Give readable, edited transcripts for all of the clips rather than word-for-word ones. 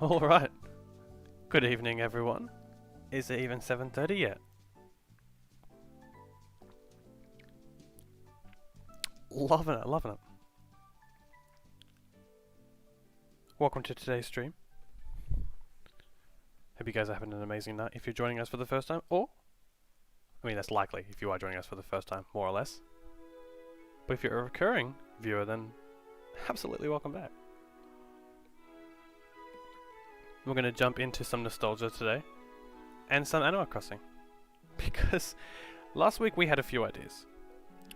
Alright. Good evening, everyone. Is it even 7:30 yet? Loving it, loving it. Welcome to today's stream. Hope you guys are having an amazing night if you're joining us for the first time, or... I mean, that's likely if you are joining us for the first time, more or less. But if you're a recurring viewer, then absolutely welcome back. We're going to jump into some nostalgia today, and some Animal Crossing. Because last week we had a few ideas.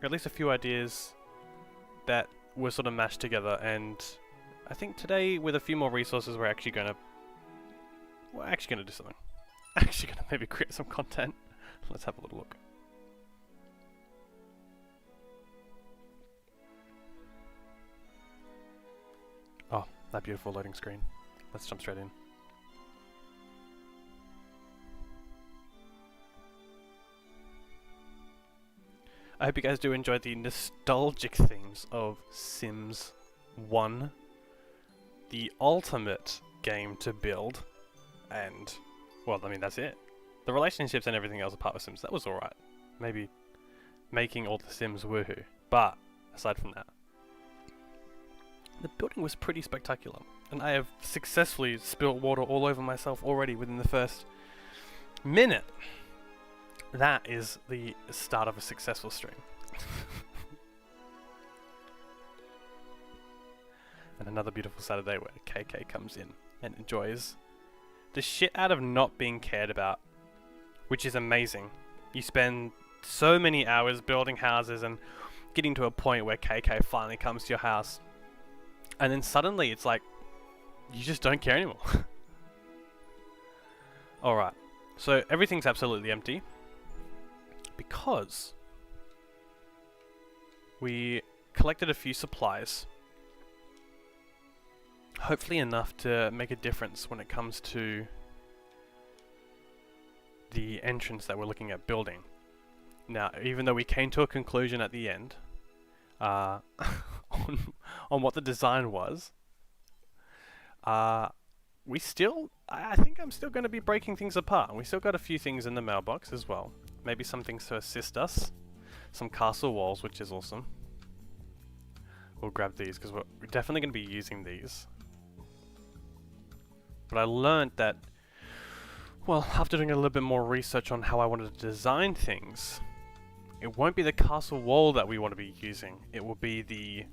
At least a few ideas that were sort of mashed together, and I think today, with a few more resources, we're actually going to do something. Actually going to maybe create some content. Let's have a little look. Oh, that beautiful loading screen. Let's jump straight in. I hope you guys do enjoy the nostalgic themes of Sims 1, the ultimate game to build, and, well, I mean, that's it. The relationships and everything else apart with Sims, that was alright. Maybe making all the Sims woohoo, but aside from that, the building was pretty spectacular, and I have successfully spilt water all over myself already within the first minute. That is the start of a successful stream. And another beautiful Saturday where KK comes in and enjoys the shit out of not being cared about, which is amazing. You spend so many hours building houses and getting to a point where KK finally comes to your house, and then suddenly it's like, you just don't care anymore. Alright, so everything's absolutely empty, because we collected a few supplies, hopefully enough to make a difference when it comes to the entrance that we're looking at building. Now, even though we came to a conclusion at the end on what the design was, I think I'm still going to be breaking things apart. And we still got a few things in the mailbox as well. Maybe some things to assist us. Some castle walls, which is awesome. We'll grab these because we're definitely going to be using these. But I learned that, well, after doing a little bit more research on how I wanted to design things, it won't be the castle wall that we want to be using. It will be the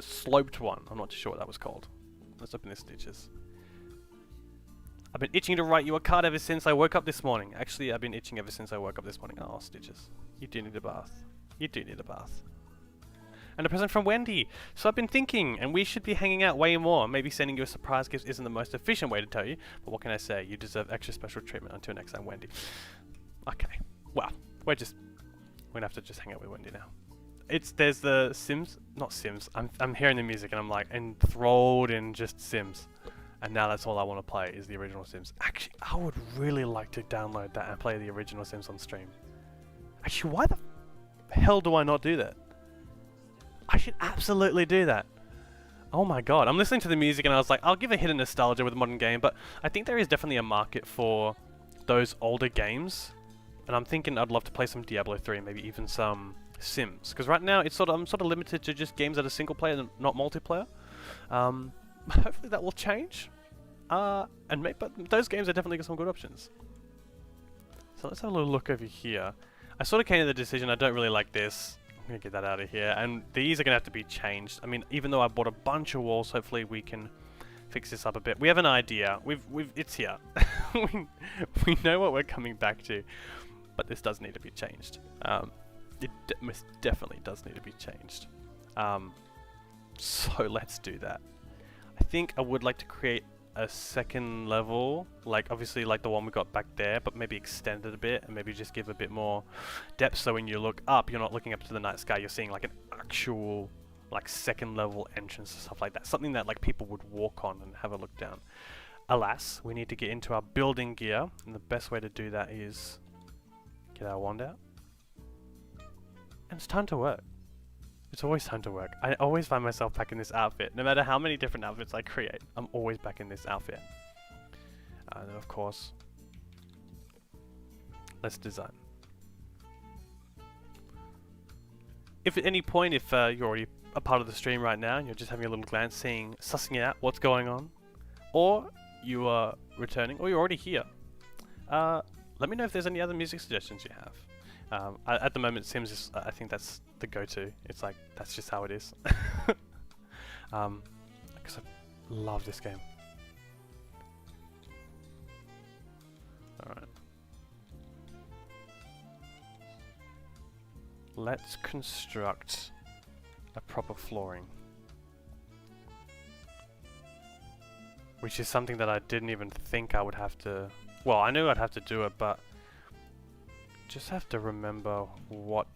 sloped one. I'm not too sure what that was called. Let's open this, Stitches. I've been itching to write you a card ever since I woke up this morning. Actually, I've been itching ever since I woke up this morning. Oh, Stitches. You do need a bath. You do need a bath. And a present from Wendy. So I've been thinking, and we should be hanging out way more. Maybe sending you a surprise gift isn't the most efficient way to tell you, but what can I say? You deserve extra special treatment. Until next time, Wendy. Okay. Well, we're gonna have to just hang out with Wendy now. There's the Sims, not Sims. I'm hearing the music and I'm like enthralled in just Sims. And now that's all I want to play is the original Sims. Actually, I would really like to download that and play the original Sims on stream. Actually, why the hell do I not do that? I should absolutely do that. Oh my god, I'm listening to the music and I was like, I'll give a hit of nostalgia with a modern game, but I think there is definitely a market for those older games. And I'm thinking I'd love to play some Diablo 3, maybe even some Sims. Because right now, I'm sort of limited to just games that are single player and not multiplayer. Hopefully that will change. But those games are definitely got some good options. So let's have a little look over here. I sort of came to the decision I don't really like this. I'm going to get that out of here. And these are going to have to be changed. I mean, even though I bought a bunch of walls, hopefully we can fix this up a bit. We have an idea. It's here. we know what we're coming back to. But this does need to be changed. It most definitely does need to be changed. So let's do that. I think I would like to create a second level, like obviously like the one we got back there, but maybe extend it a bit and maybe just give a bit more depth, so when you look up, you're not looking up to the night sky, you're seeing like an actual like second level entrance and stuff like that. Something that like people would walk on and have a look down. Alas, we need to get into our building gear, and the best way to do that is get our wand out. And it's time to work. It's always time to work. I always find myself back in this outfit. No matter how many different outfits I create, I'm always back in this outfit. And then of course, let's design. If at any point, if you're already a part of the stream right now and you're just having a little glance, sussing out what's going on, or you are returning, or you're already here, let me know if there's any other music suggestions you have. At the moment, Sims is, I think that's the go-to. It's like, that's just how it is. Because I love this game. Alright. Let's construct a proper flooring. Which is something that I didn't even think I would have to... Well, I knew I'd have to do it, but... just have to remember what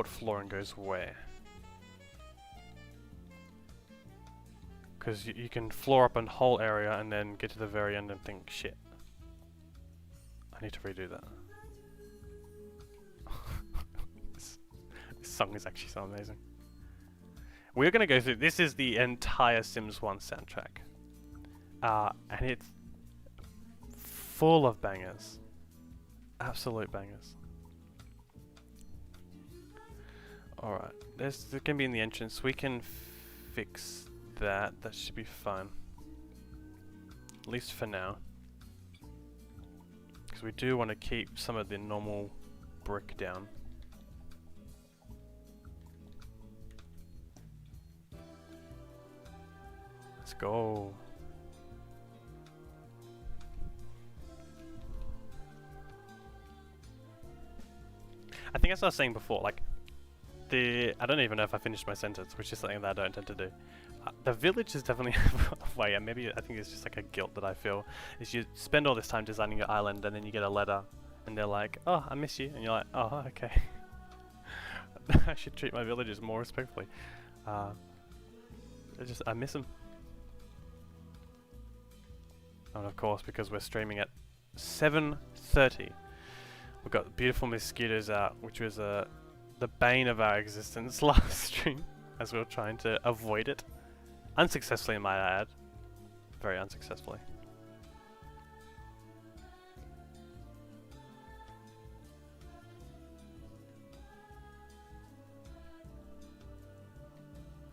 flooring goes where. Because you can floor up a whole area and then get to the very end and think, shit, I need to redo that. This song is actually so amazing. We're going to go through, this is the entire Sims 1 soundtrack. And it's full of bangers. Absolute bangers. Alright, there's going to be in the entrance. We can fix that. That should be fine. At least for now. Because we do want to keep some of the normal brick down. Let's go. I think as I was saying before, like, I don't even know if I finished my sentence, which is something that I don't tend to do. The village is definitely a way, and maybe I think it's just like a guilt that I feel, is you spend all this time designing your island and then you get a letter and they're like, oh, I miss you, and you're like, oh, okay. I should treat my villagers more respectfully. I miss them. And of course, because we're streaming at 7:30, we've got beautiful mosquitoes out, which was the bane of our existence last stream, as we were trying to avoid it. Unsuccessfully, might I add. Very unsuccessfully.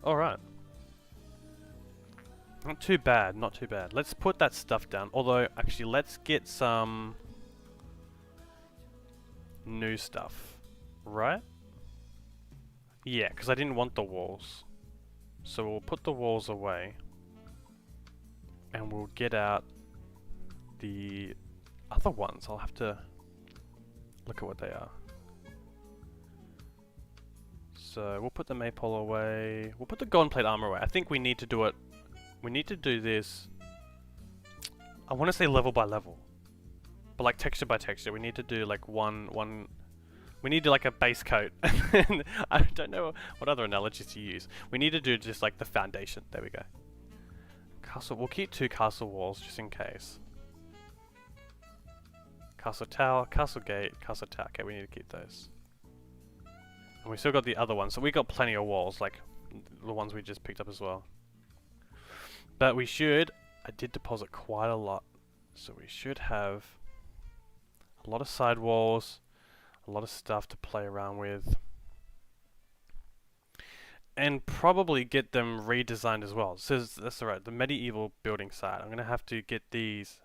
Alright. Not too bad, not too bad. Let's put that stuff down. Although, actually, let's get some new stuff. Right? Yeah, because I didn't want the walls. So we'll put the walls away. And we'll get out the other ones. I'll have to look at what they are. So we'll put the maypole away. We'll put the golden plate armor away. I think we need to do it. We need to do this. I want to say level by level, but like texture by texture. We need to do like one. We need to like a base coat. I don't know what other analogies to use. We need to do just like the foundation. There we go. Castle. We'll keep 2 castle walls just in case. Castle tower, castle gate, castle tower. Okay, we need to keep those. And we still got the other ones, so we got plenty of walls, like the ones we just picked up as well. But we should. I did deposit quite a lot, so we should have a lot of side walls. A lot of stuff to play around with. And probably get them redesigned as well. So that's alright, the medieval building side. I'm going to have to get these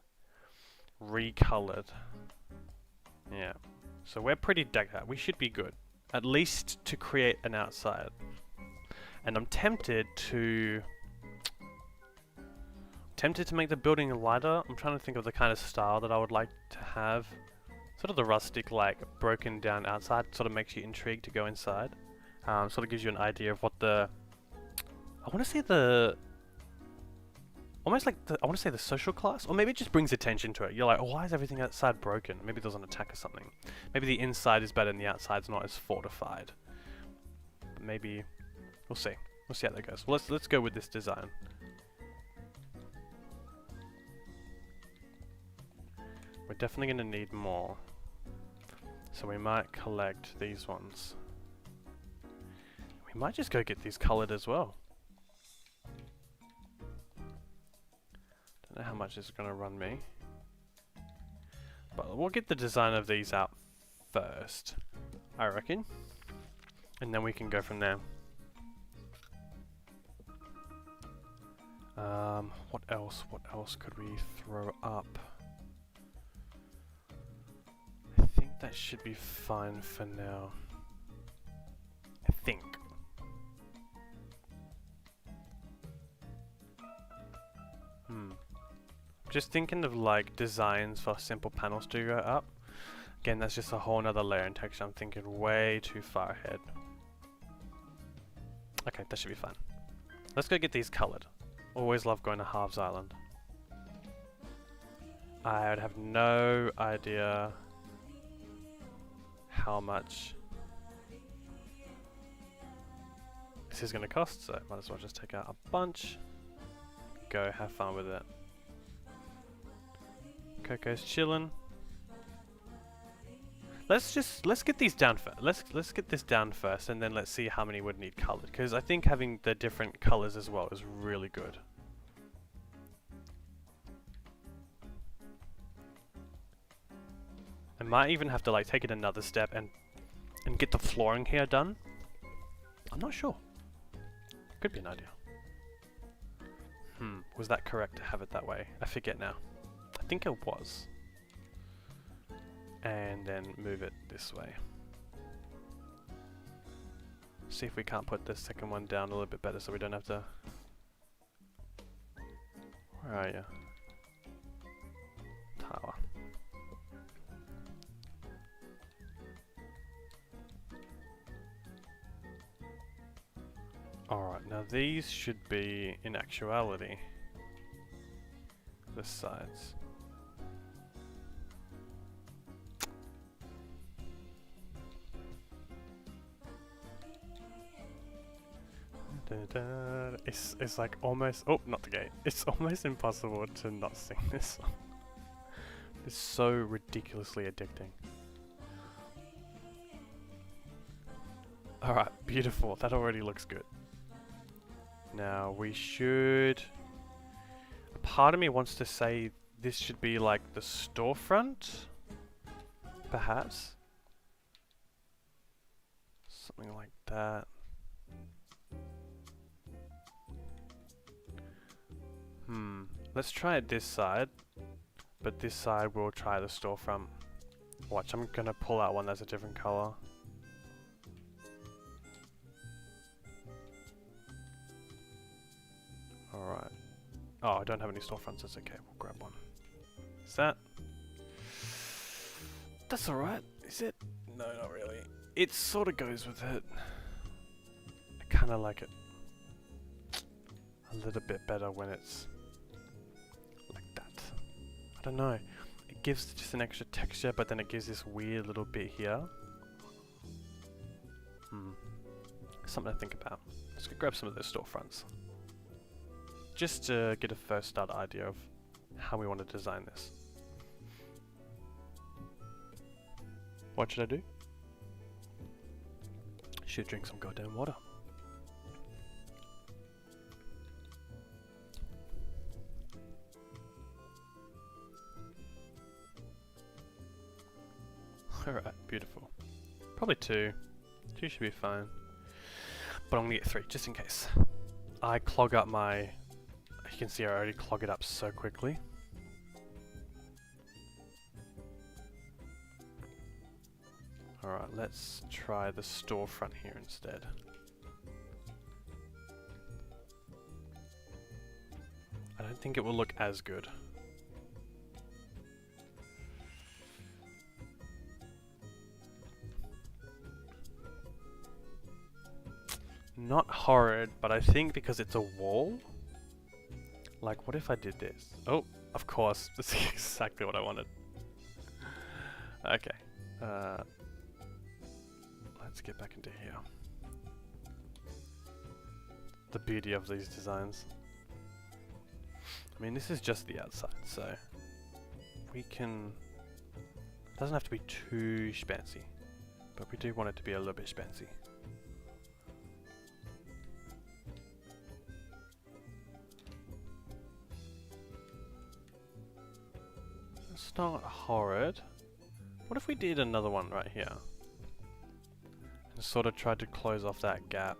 recolored. Yeah. So we're pretty decked out. We should be good. At least to create an outside. And I'm tempted to make the building lighter. I'm trying to think of the kind of style that I would like to have. Sort of the rustic, like, broken down outside, sort of makes you intrigued to go inside. Sort of gives you an idea of what the... I want to say the... Almost like the... I want to say the social class? Or maybe it just brings attention to it. You're like, oh, why is everything outside broken? Maybe there's an attack or something. Maybe the inside is better and the outside's not as fortified. But maybe... We'll see. We'll see how that goes. Well, let's go with this design. We're definitely going to need more. So we might collect these ones. We might just go get these coloured as well. Don't know how much this is going to run me. But we'll get the design of these out first, I reckon. And then we can go from there. What else? What else could we throw up? I think that should be fine for now. I think. Just thinking of like designs for simple panels to go up. Again, that's just a whole nother layer in texture. I'm thinking way too far ahead. Okay, that should be fine. Let's go get these colored. Always love going to Halves Island. I would have no idea how much this is going to cost, so might as well just take out a bunch. Go have fun with it. Coco's chillin'. Let's get these down first. Let's get this down first, and then let's see how many would need colored. Because I think having the different colors as well is really good. I might even have to like take it another step and get the flooring here done. I'm not sure. Could be an idea. Was that correct to have it that way? I forget now. I think it was. And then move it this way. See if we can't put the second one down a little bit better so we don't have to... Where are you? Tower. Alright, now these should be, in actuality, the sides. It's like almost, oh, not the gate. It's almost impossible to not sing this song. It's so ridiculously addicting. Alright, beautiful. That already looks good. Now we should... A part of me wants to say this should be like the storefront? Perhaps? Something like that. Let's try it this side, but this side we'll try the storefront. Watch, I'm gonna pull out one that's a different color. Alright. Oh, I don't have any storefronts, that's okay, we'll grab one. Is that? That's alright, is it? No, not really. It sort of goes with it. I kinda like it a little bit better when it's like that. I don't know. It gives just an extra texture, but then it gives this weird little bit here. Something to think about. Let's go grab some of those storefronts. Just to get a first start idea of how we want to design this. What should I do? Should drink some goddamn water. Alright, beautiful. Probably two. Two should be fine. But I'm gonna get three, just in case. I clog up my... You can see I already clog it up so quickly. Alright, let's try the storefront here instead. I don't think it will look as good. Not horrid, but I think because it's a wall. Like, what if I did this? Oh, of course, this is exactly what I wanted. Okay, let's get back into here. The beauty of these designs. I mean, this is just the outside, so we can... It doesn't have to be too spancy, but we do want it to be a little bit spancy. It's not horrid. What if we did another one right here? And sort of tried to close off that gap.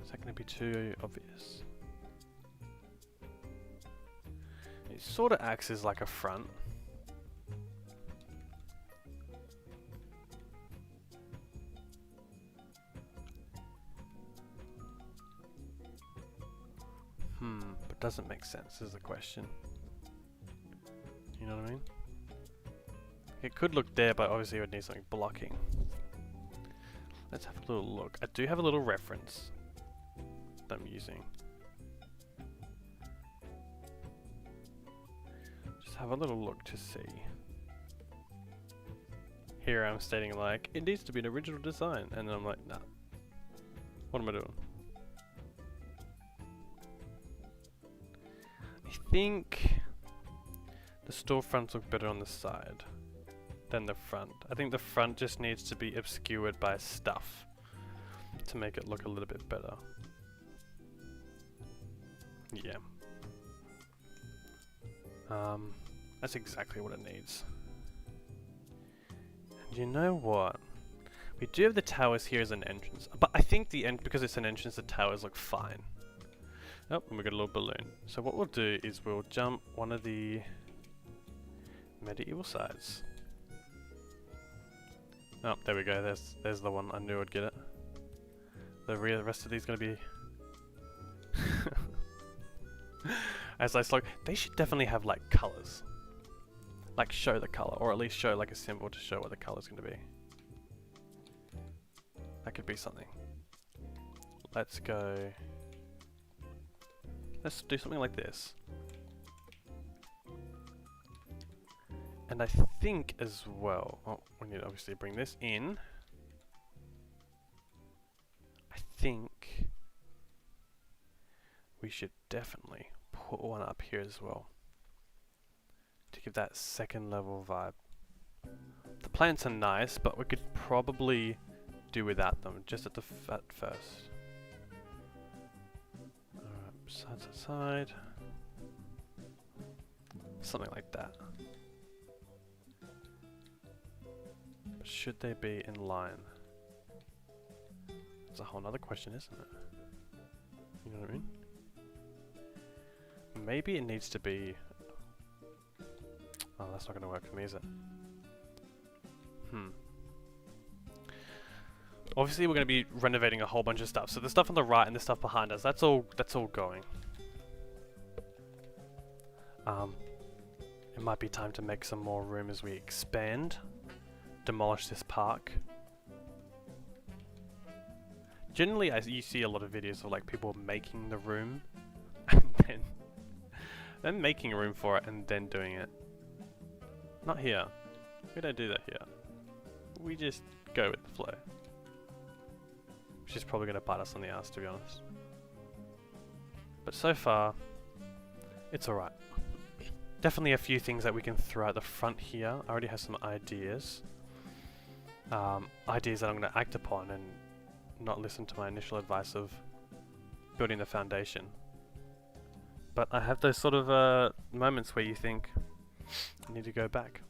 Is that going to be too obvious? It sort of acts as like a front. But doesn't make sense is the question. You know what I mean? It could look there, but obviously it would need something blocking. Let's have a little look. I do have a little reference that I'm using. Just have a little look to see. Here I'm stating like, it needs to be an original design, and then I'm like, nah. What am I doing? I think the storefronts look better on the side than the front. I think the front just needs to be obscured by stuff to make it look a little bit better. Yeah. That's exactly what it needs. And you know what? We do have the towers here as an entrance, but I think because it's an entrance, the towers look fine. Oh, and we got a little balloon. So what we'll do is we'll jump one of the medieval sides. Oh, there we go. There's the one. I knew I'd get it. The rest of these gonna be. As I slow, they should definitely have like colors. Like show the color, or at least show like a symbol to show what the color's gonna be. That could be something. Let's go. Let's do something like this. And I think as well, oh, we need to obviously bring this in. I think we should definitely put one up here as well to give that second level vibe. The plants are nice, but we could probably do without them just at first. Side to side. Something like that. But should they be in line? That's a whole nother question, isn't it? You know what I mean? Maybe it needs to be... Oh, that's not going to work for me, is it? Obviously we're going to be renovating a whole bunch of stuff. So the stuff on the right and the stuff behind us, that's all going. It might be time to make some more room as we expand. Demolish this park. Generally you see a lot of videos of like people making the room and then making room for it and then doing it. Not here. We don't do that here. We just go with the flow. Which is probably going to bite us on the ass, to be honest. But so far, it's alright. Definitely a few things that we can throw at the front here. I already have some ideas. Ideas that I'm going to act upon and not listen to my initial advice of building the foundation. But I have those sort of moments where you think, I need to go back.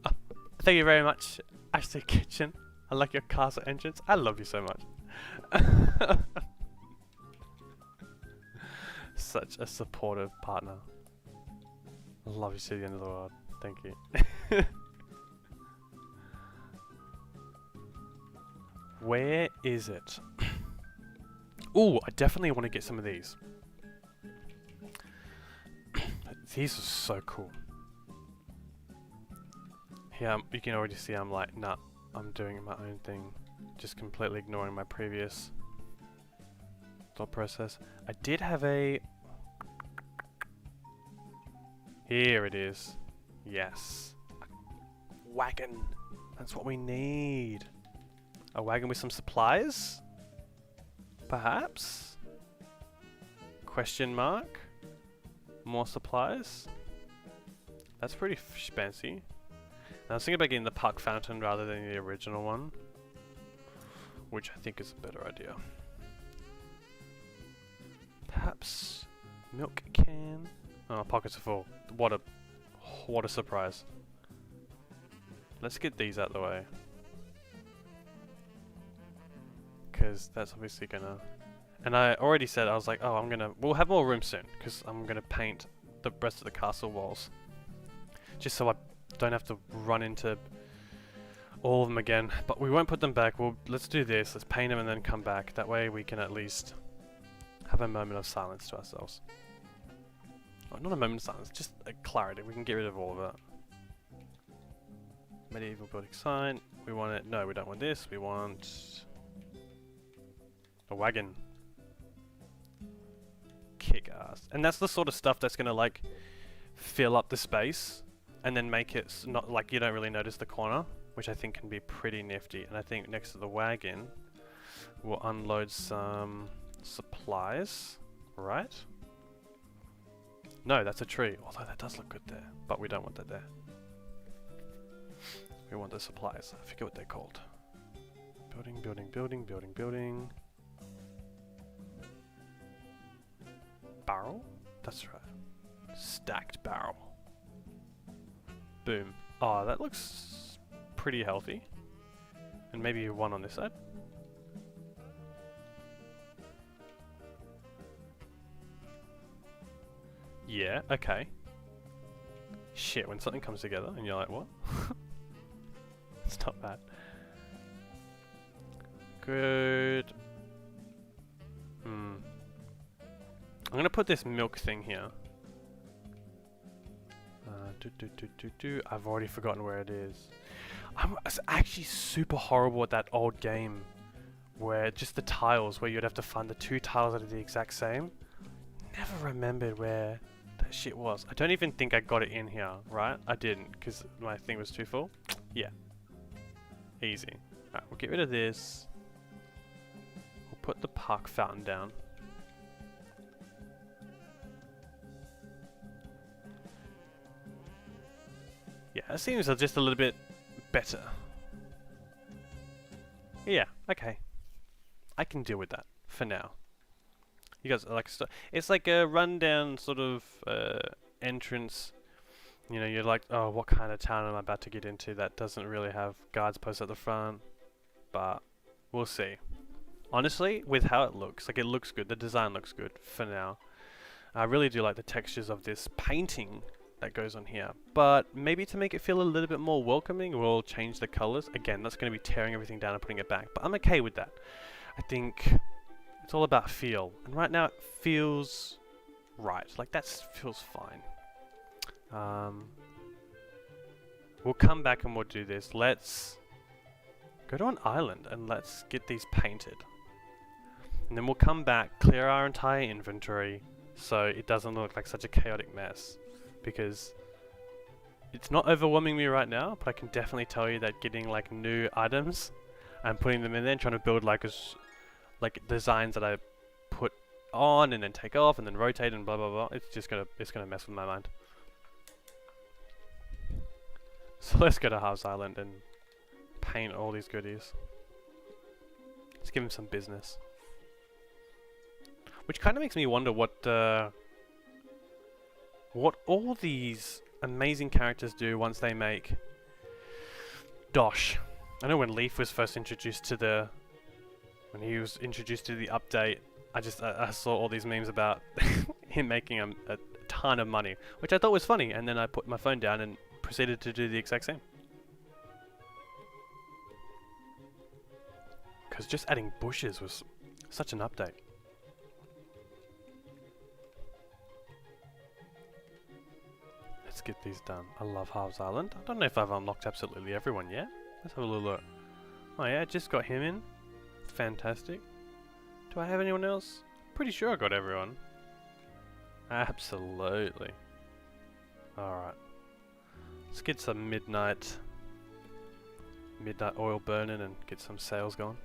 Oh, thank you very much, Ashley Kitchen. I like your castle entrance. I love you so much. Such a supportive partner. I love you to the end of the world. Thank you. Where is it? Ooh, I definitely want to get some of these. These are so cool. Here, you can already see I'm like, nah. I'm doing my own thing, just completely ignoring my previous thought process. I did have a... Here it is. Yes. A wagon. That's what we need. A wagon with some supplies? Perhaps? Question mark? More supplies? That's pretty fancy. I was thinking about getting the park fountain rather than the original one, which I think is a better idea. Perhaps milk can. Oh, pockets are full. What a surprise. Let's get these out of the way. Because that's obviously gonna... And I already said, I was like, oh, we'll have more room soon. Because I'm gonna paint the rest of the castle walls. Just so I don't have to run into all of them again. But we won't put them back. Let's do this. Let's paint them and then come back. That way we can at least have a moment of silence to ourselves. Oh, not a moment of silence, just a clarity. We can get rid of all of it. Medieval building sign. We want it. No, we don't want this. We want a wagon. Kick ass. And that's the sort of stuff that's gonna like fill up the space and then make it not like you don't really notice the corner, which I think can be pretty nifty. And I think next to the wagon we'll unload some supplies, right? No, that's a tree. Although that does look good there, but we don't want that there. We want the supplies. I forget what they're called. Building, building, building, building, building. Barrel? That's right. Stacked barrel. Boom. Oh, that looks pretty healthy. And maybe one on this side. Yeah, okay. Shit, when something comes together and you're like, what? It's not bad. Good. I'm gonna put this milk thing here. I've already forgotten where it is. I'm actually super horrible at that old game where just the tiles, where you'd have to find the two tiles that are the exact same. Never remembered where that shit was. I don't even think I got it in here, right? I didn't, because my thing was too full. Yeah. Easy. Alright, we'll get rid of this. We'll put the park fountain down. Yeah, it seems just a little bit better. Yeah, okay. I can deal with that for now. You guys are like, it's like a rundown sort of entrance. You know, you're like, oh, what kind of town am I about to get into that doesn't really have guards posted at the front? But we'll see. Honestly, with how it looks, like it looks good. The design looks good for now. I really do like the textures of this painting that goes on here. But maybe to make it feel a little bit more welcoming, we'll change the colors. Again, that's going to be tearing everything down and putting it back. But I'm okay with that. I think it's all about feel. And right now it feels right. Like that feels fine. We'll come back and we'll do this. Let's go to an island and let's get these painted. And then we'll come back, clear our entire inventory so it doesn't look like such a chaotic mess. Because it's not overwhelming me right now, but I can definitely tell you that getting like new items and putting them in there and trying to build like designs that I put on and then take off and then rotate and blah blah blah, it's gonna mess with my mind. So let's go to House Island and paint all these goodies. Let's give him some business. Which kind of makes me wonder what all these amazing characters do once they make Dosh. I know when Leaf was first introduced to when he was introduced to the update, I saw all these memes about him making a ton of money, which I thought was funny, and then I put my phone down and proceeded to do the exact same. Because just adding bushes was such an update. Let's get these done. I love Halves Island. I don't know if I've unlocked absolutely everyone yet. Let's have a little look. Oh yeah, I just got him in. Fantastic. Do I have anyone else? Pretty sure I got everyone. Absolutely. Alright. Let's get some midnight oil burning and get some sales going.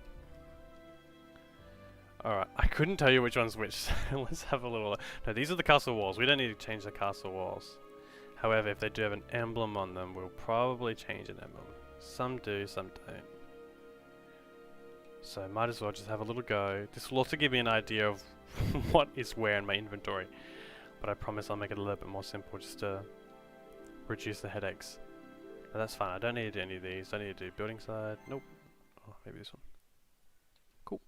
Alright, I couldn't tell you which one's which. Let's have a little look. No, these are the castle walls. We don't need to change the castle walls. However, if they do have an emblem on them, we'll probably change an emblem. Some do, some don't. So might as well just have a little go. This will also give me an idea of what is where in my inventory. But I promise I'll make it a little bit more simple just to reduce the headaches. But that's fine, I don't need to do any of these. Don't need to do building side. Nope. Oh, maybe this one. Cool.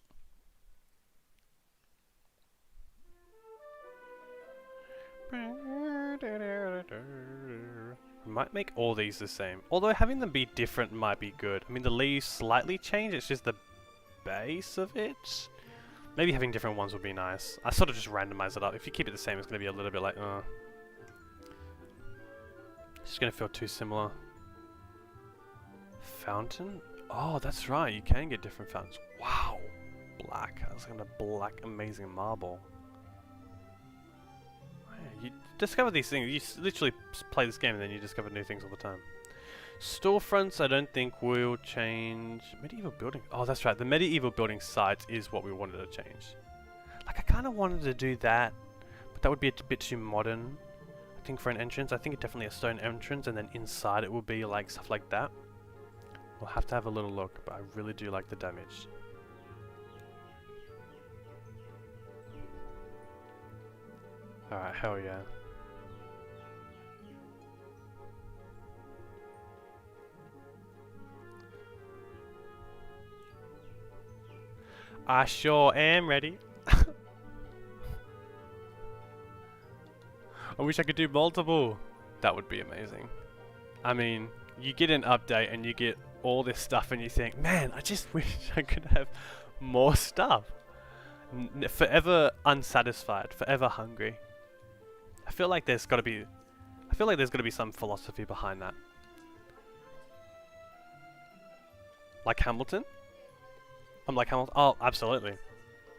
I might make all these the same. Although having them be different might be good. I mean, the leaves slightly change, it's just the base of it. Maybe having different ones would be nice. I sort of just randomize it up. If you keep it the same, it's going to be a little bit like, it's just going to feel too similar. Fountain? Oh, that's right. You can get different fountains. Wow. Black. I was going to black amazing marble. You discover these things. You literally play this game and then you discover new things all the time. Storefronts, I don't think will change. Medieval building. Oh, that's right. The medieval building sites is what we wanted to change. Like, I kind of wanted to do that, but that would be a bit too modern. I think for an entrance, I think it's definitely a stone entrance, and then inside it will be like stuff like that. We'll have to have a little look, but I really do like the damage. Alright, hell yeah. I sure am ready. I wish I could do multiple. That would be amazing. I mean, you get an update and you get all this stuff and you think, man, I just wish I could have more stuff. Forever unsatisfied, forever hungry. I feel like there's got to be some philosophy behind that. Like Hamilton? I'm like Hamilton. Oh, absolutely.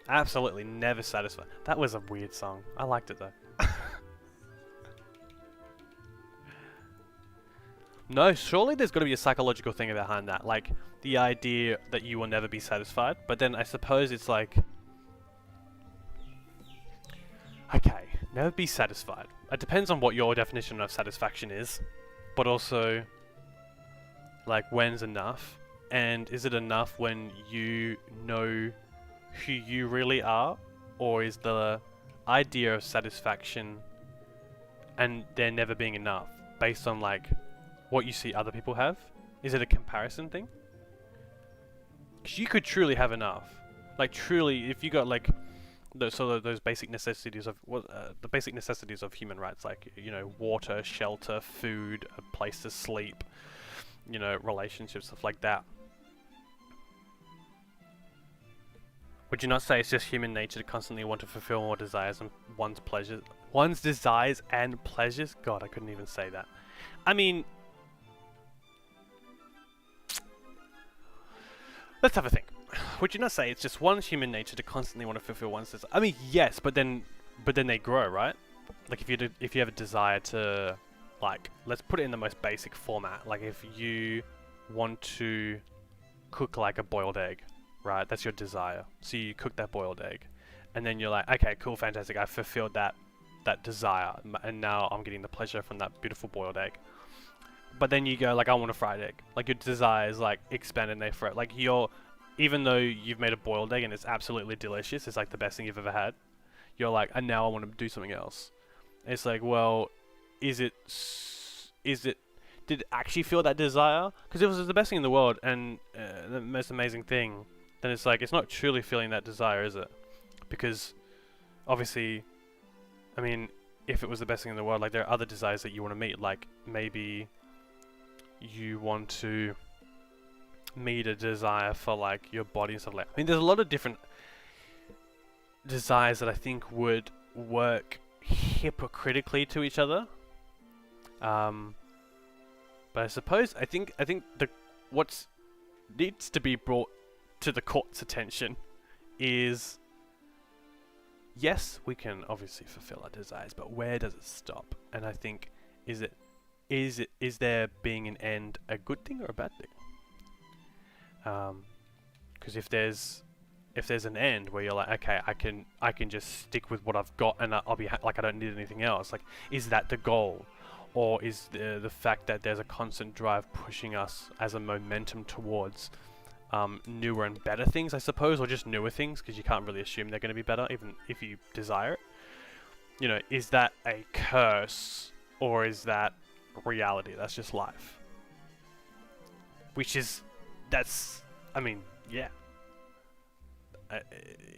Absolutely never satisfied. That was a weird song. I liked it though. No, surely there's got to be a psychological thing behind that. Like, the idea that you will never be satisfied. But then I suppose it's like... Okay, never be satisfied. It depends on what your definition of satisfaction is. But also... Like, when's enough? And is it enough when you know who you really are? Or is the idea of satisfaction and there never being enough based on, like... what you see other people have? Is it a comparison thing? Because you could truly have enough. Like truly, if you got like those basic necessities of the basic necessities of human rights, like, you know, water, shelter, food, a place to sleep, you know, relationships, stuff like that. Would you not say it's just human nature to constantly want to fulfill more desires and one's desires and pleasures? God, I couldn't even say that. I mean, let's have a think. Would you not say it's just one's human nature to constantly want to fulfill one's desires? I mean, yes, but then they grow, right? Like if you have a desire to, like, let's put it in the most basic format. Like if you want to cook like a boiled egg, right? That's your desire. So you cook that boiled egg, and then you're like, okay, cool, fantastic. I fulfilled that desire, and now I'm getting the pleasure from that beautiful boiled egg. But then you go like, I want a fried egg. Like your desire is like expanded there for it. Like even though you've mid a boiled egg and it's absolutely delicious, it's like the best thing you've ever had. You're like, and now I want to do something else. And it's like, well, did it actually feel that desire? Because if it was the best thing in the world and the most amazing thing, then it's like, it's not truly feeling that desire, is it? Because obviously, I mean, if it was the best thing in the world, like there are other desires that you want to meet. Like maybe you want to meet a desire for like your body and stuff like that. I mean, there's a lot of different desires that I think would work hypocritically to each other. But I suppose I think what needs to be brought to the court's attention is, yes, we can obviously fulfill our desires, but where does it stop? And I think, is there being an end a good thing or a bad thing? Because if there's an end where you're like, okay, I can just stick with what I've got and I'll be like, I don't need anything else. Like, is that the goal? Or is the fact that there's a constant drive pushing us as a momentum towards newer and better things, I suppose, or just newer things, because you can't really assume they're going to be better, even if you desire it. You know, is that a curse, or is that reality? That's just life. Which is, I mean, yeah.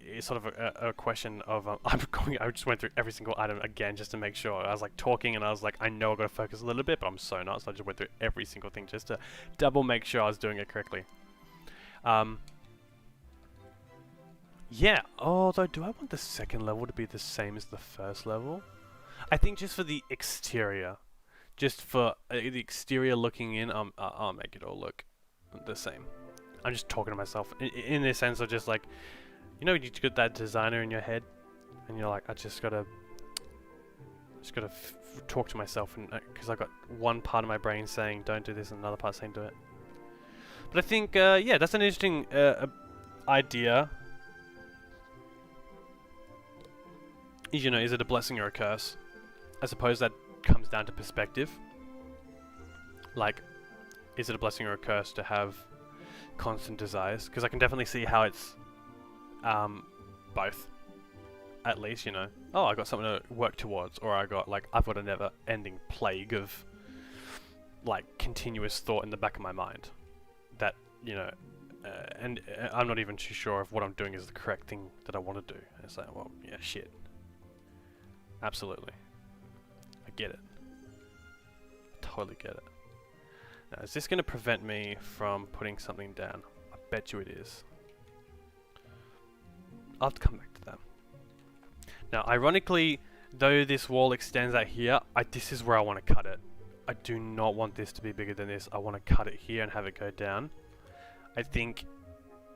It's sort of a question of, I just went through every single item again just to make sure. I was like talking and I was like, I know I've got to focus a little bit, but I'm so not, so I just went through every single thing just to double make sure I was doing it correctly. Yeah, although do I want the second level to be the same as the first level? I think just for the exterior. Just for the exterior looking in, I'll make it all look the same. I'm just talking to myself in the sense of just like, you know, you get that designer in your head, and you're like, I just gotta talk to myself, and because I got one part of my brain saying don't do this, and another part saying do it. But I think, yeah, that's an interesting idea. You know, is it a blessing or a curse? I suppose that comes down to perspective. Like, is it a blessing or a curse to have constant desires? Because I can definitely see how it's both. At least, you know, oh, I got something to work towards, or I've got a never-ending plague of like continuous thought in the back of my mind that, you know, and I'm not even too sure if what I'm doing is the correct thing that I want to do. And it's like, well, yeah, shit. Absolutely. I get it. Totally get it. Now, is this going to prevent me from putting something down? I bet you it is. I'll have to come back to that. Now, ironically, though this wall extends out here, this is where I want to cut it. I do not want this to be bigger than this. I want to cut it here and have it go down. I think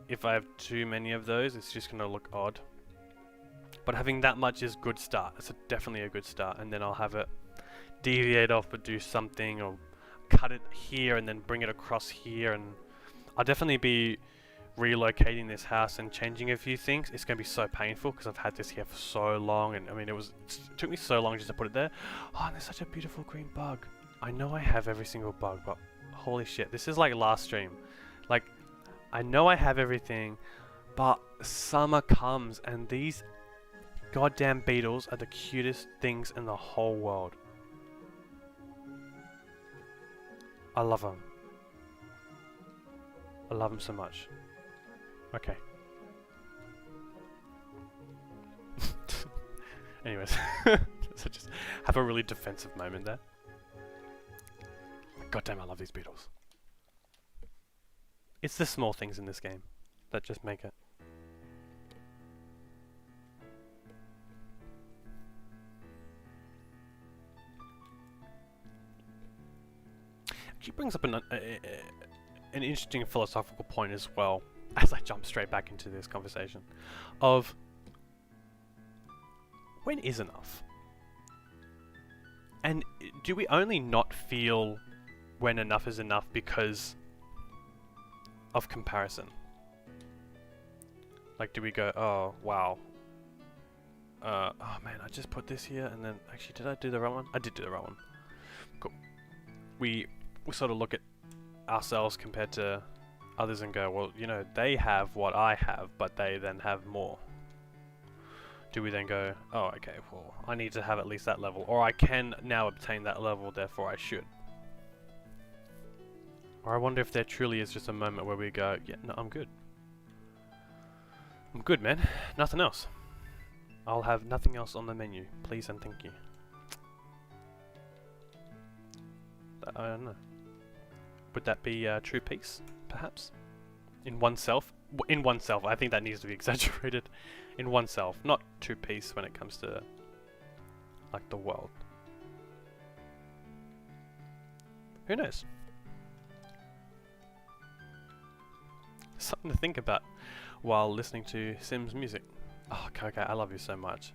if I have too many of those, it's just going to look odd. But having that much is a good start. It's definitely a good start. And then I'll have it deviate off but do something, or cut it here and then bring it across here. And I'll definitely be relocating this house and changing a few things. It's going to be so painful because I've had this here for so long, and I mean it took me so long just to put it there. Oh, and there's such a beautiful green bug. I know I have every single bug, but holy shit, this is like last stream. Like, I know I have everything, but summer comes and these goddamn beetles are the cutest things in the whole world. I love them. I love them so much. Okay. Anyways, so just have a really defensive moment there. God damn, I love these beetles. It's the small things in this game that just make it. Actually brings up an interesting philosophical point as well, as I jump straight back into this conversation, of when is enough? And do we only not feel when enough is enough because of comparison? Like, do we go, oh, wow. Oh man, I just put this here, and then, actually, did I do the wrong one? I did do the wrong one. Cool. We sort of look at ourselves compared to others and go, well, you know, they have what I have, but they then have more. Do we then go, oh, okay, well, I need to have at least that level, or I can now obtain that level, therefore I should. Or I wonder if there truly is just a moment where we go, yeah, no, I'm good. I'm good, man. Nothing else. I'll have nothing else on the menu. Please and thank you. I don't know. Would that be true peace, perhaps? In oneself? In oneself. I think that needs to be exaggerated. In oneself. Not true peace when it comes to, like, the world. Who knows? Something to think about while listening to Sims music. Oh, okay, I love you so much.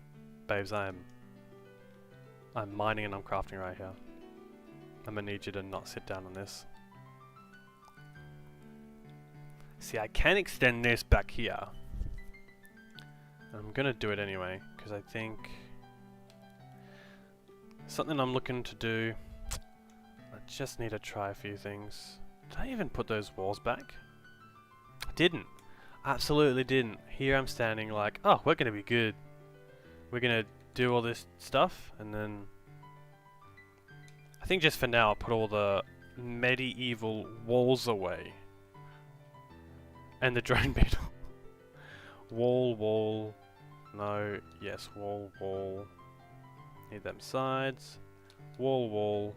Babes, I'm mining and I'm crafting right here. I'm gonna need you to not sit down on this. See, I can extend this back here. I'm gonna do it anyway, because I think something I'm looking to do. I just need to try a few things. Did I even put those walls back? I didn't. Absolutely didn't. Here I'm standing like, oh, we're gonna be good. We're gonna do all this stuff, and then I think just for now I'll put all the medieval walls away. And the drone beetle. Wall. No, yes, wall. Need them sides. Wall.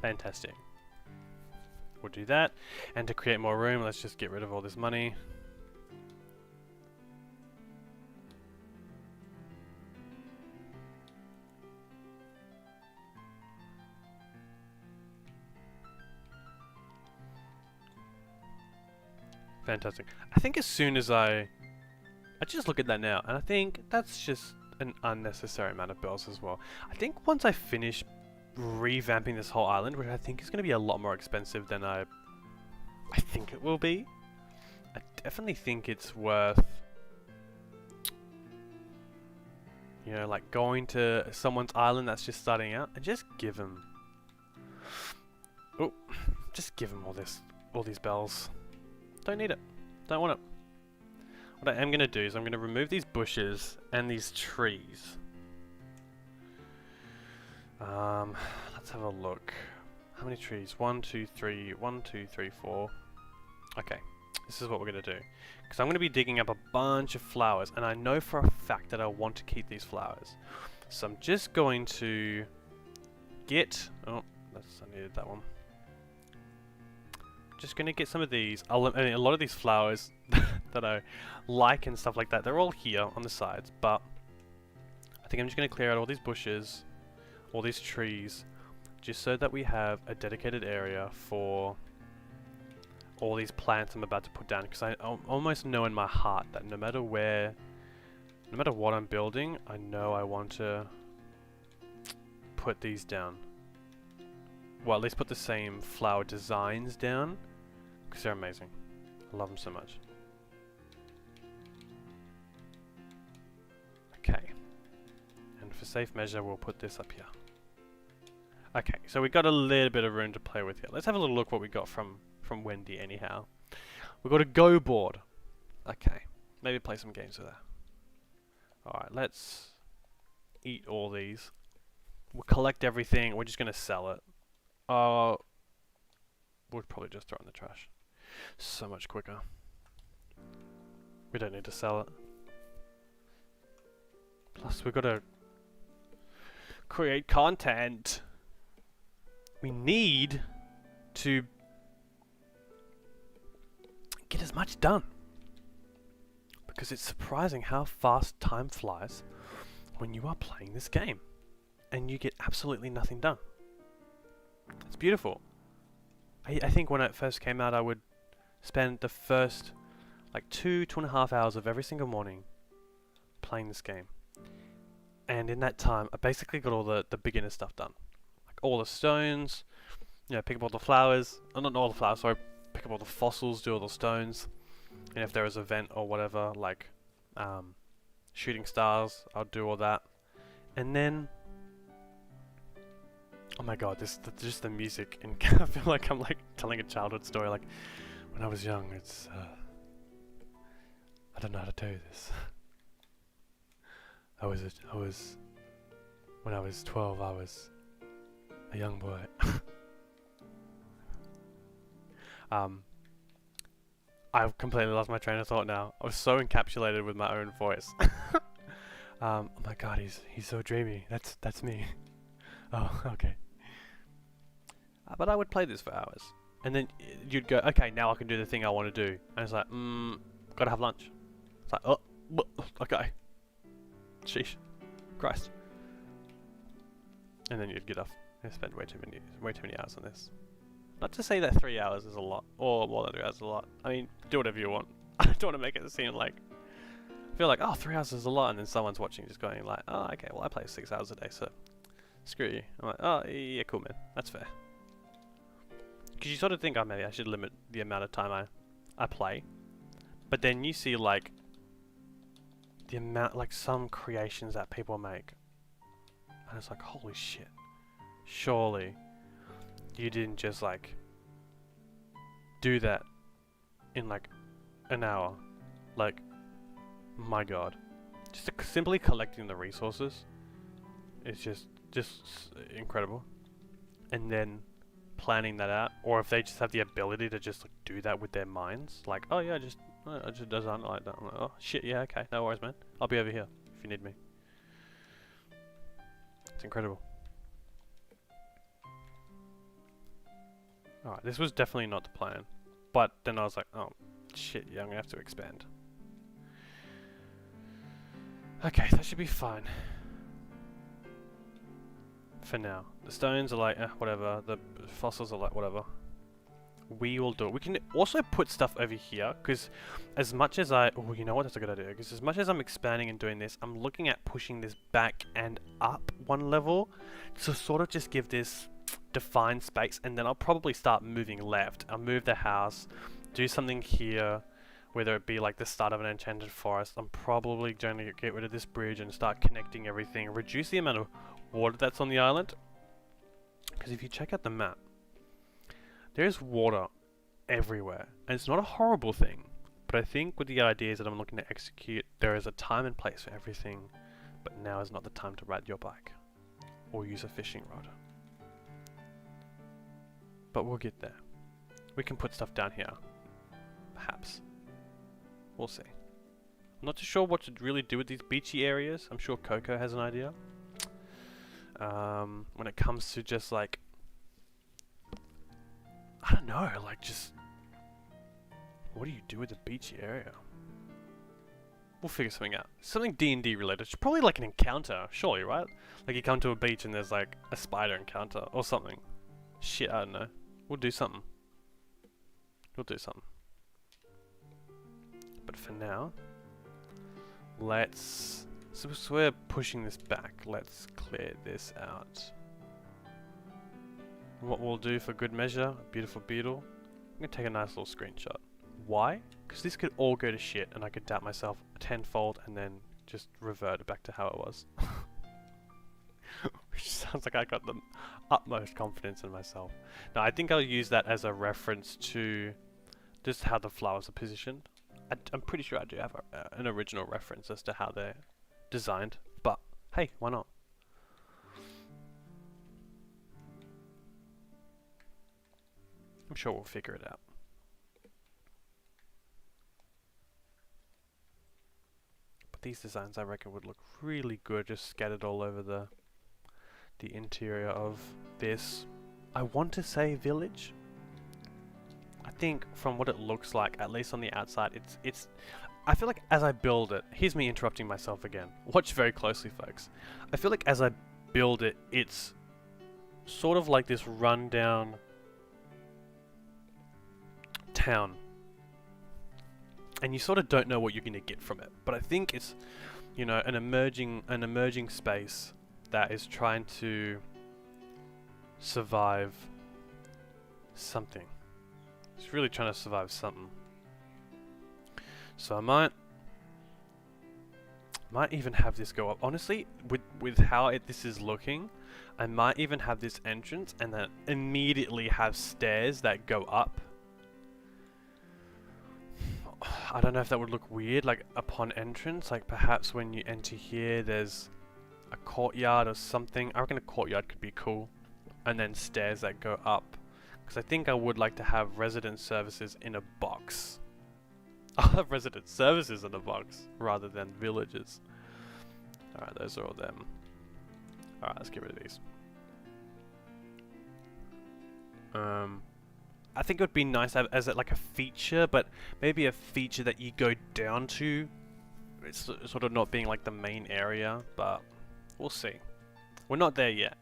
Fantastic. We'll do that. And to create more room, let's just get rid of all this money. Fantastic. I think as soon as I just look at that now, and I think that's just an unnecessary amount of bells as well. I think once I finish revamping this whole island, which I think is going to be a lot more expensive than I think it will be, I definitely think it's worth, you know, like going to someone's island that's just starting out and just give them, all these bells. Don't need it. Don't want it. What I am going to do is I'm going to remove these bushes and these trees. Let's have a look. How many trees? 1, 2, 3, 1, 2, 3, 4. Okay, this is what we're going to do. Because I'm going to be digging up a bunch of flowers, and I know for a fact that I want to keep these flowers. So I'm just going to get... Oh, I needed that one. Just going to get some of these. I mean, a lot of these flowers that I like and stuff like that, they're all here on the sides, but I think I'm just going to clear out all these bushes, all these trees, just so that we have a dedicated area for all these plants I'm about to put down, because I almost know in my heart that no matter what I'm building, I know I want to put these down. Well, at least put the same flower designs down, because they're amazing. I love them so much. Okay. And for safe measure, we'll put this up here. Okay, so we got a little bit of room to play with here. Let's have a little look what we got from Wendy anyhow. We got a Go board. Okay, maybe play some games with that. Alright, let's eat all these. We'll collect everything. We're just going to sell it. We'll probably just throw it in the trash. So much quicker. We don't need to sell it. Plus, we've got to create content. We need to get as much done. Because it's surprising how fast time flies when you are playing this game. And you get absolutely nothing done. It's beautiful. I think when it first came out, I would spend the first like 2.5 hours of every single morning playing this game. And in that time, I basically got all the beginner stuff done. Like all the stones, you know, pick up all the flowers. Oh, not all the flowers, sorry. Pick up all the fossils, do all the stones. And if there is an event or whatever, like shooting stars, I'll do all that. And then... Oh my god, just the music, and I feel like I'm like telling a childhood story. Like when I was young, it's I don't know how to tell you this. When I was 12, I was a young boy. I've completely lost my train of thought now. I was so encapsulated with my own voice. Oh my god, he's so dreamy. That's me. Oh, okay. But I would play this for hours. And then you'd go, okay, now I can do the thing I want to do. And it's like, gotta have lunch. It's like, oh, okay. Sheesh. Christ. And then you'd get off and spend way too many hours on this. Not to say that 3 hours is a lot, or more than 3 hours is a lot. I mean, do whatever you want. I don't want to make it seem like, I feel like, oh, 3 hours is a lot, and then someone's watching just going like, oh, okay, well I play 6 hours a day, so screw you. I'm like, oh, yeah, cool, man. That's fair. Because you sort of think, oh, maybe I should limit the amount of time I play. But then you see, like, the amount, like, some creations that people make. And it's like, holy shit. Surely you didn't just like do that in like an hour. Like, my god. Just simply collecting the resources is just incredible. And then planning that out, or if they just have the ability to just like, do that with their minds, like, oh yeah, I just design it like that. I'm like, oh shit, yeah, okay, no worries, man. I'll be over here if you need me. It's incredible. Alright, this was definitely not the plan, but then I was like, oh shit, yeah, I'm gonna have to expand. Okay, that should be fine. For now. The stones are like, whatever. The fossils are like, whatever. We will do it. We can also put stuff over here, because as much as oh, you know what? That's a good idea. Because as much as I'm expanding and doing this, I'm looking at pushing this back and up one level to sort of just give this defined space, and then I'll probably start moving left. I'll move the house, do something here, whether it be like the start of an enchanted forest. I'm probably going to get rid of this bridge and start connecting everything, reduce the amount of water that's on the island. Because if you check out the map, there's water everywhere, and it's not a horrible thing, but I think with the ideas that I'm looking to execute, there is a time and place for everything, but now is not the time to ride your bike or use a fishing rod. But we'll get there. We can put stuff down here, perhaps. We'll see. I'm not too sure what to really do with these beachy areas. I'm sure Coco has an idea. When it comes to just like, I don't know, like just, what do you do with the beachy area? We'll figure something out. Something D&D related. It's probably like an encounter, surely, right? Like you come to a beach and there's like a spider encounter or something. Shit, I don't know. We'll do something. We'll do something. But for now, let's... So we're pushing this back. Let's clear this out. What we'll do for good measure, a beautiful beetle. I'm going to take a nice little screenshot. Why? Because this could all go to shit and I could doubt myself tenfold and then just revert it back to how it was. Which sounds like I got the utmost confidence in myself. Now I think I'll use that as a reference to just how the flowers are positioned. I'm pretty sure I do have an original reference as to how they're designed, but hey, why not? I'm sure we'll figure it out. But these designs I reckon would look really good just scattered all over the interior of this, I want to say, village. I think from what it looks like, at least on the outside, it's I feel like as I build it, here's me interrupting myself again. Watch very closely, folks. I feel like as I build it, it's sort of like this rundown town. And you sort of don't know what you're going to get from it. But I think it's, you know, an emerging space that is trying to survive something. It's really trying to survive something. So I might even have this go up. Honestly, with how this is looking, I might even have this entrance and then immediately have stairs that go up. I don't know if that would look weird, like upon entrance, like perhaps when you enter here there's a courtyard or something. I reckon a courtyard could be cool. And then stairs that go up. Because I think I would like to have resident services in a box. I'll have resident services in a box rather than villages. Alright, those are all them. Alright, let's get rid of these. I think it would be nice to have as like a feature, but maybe a feature that you go down to. It's sort of not being like the main area, but we'll see. We're not there yet.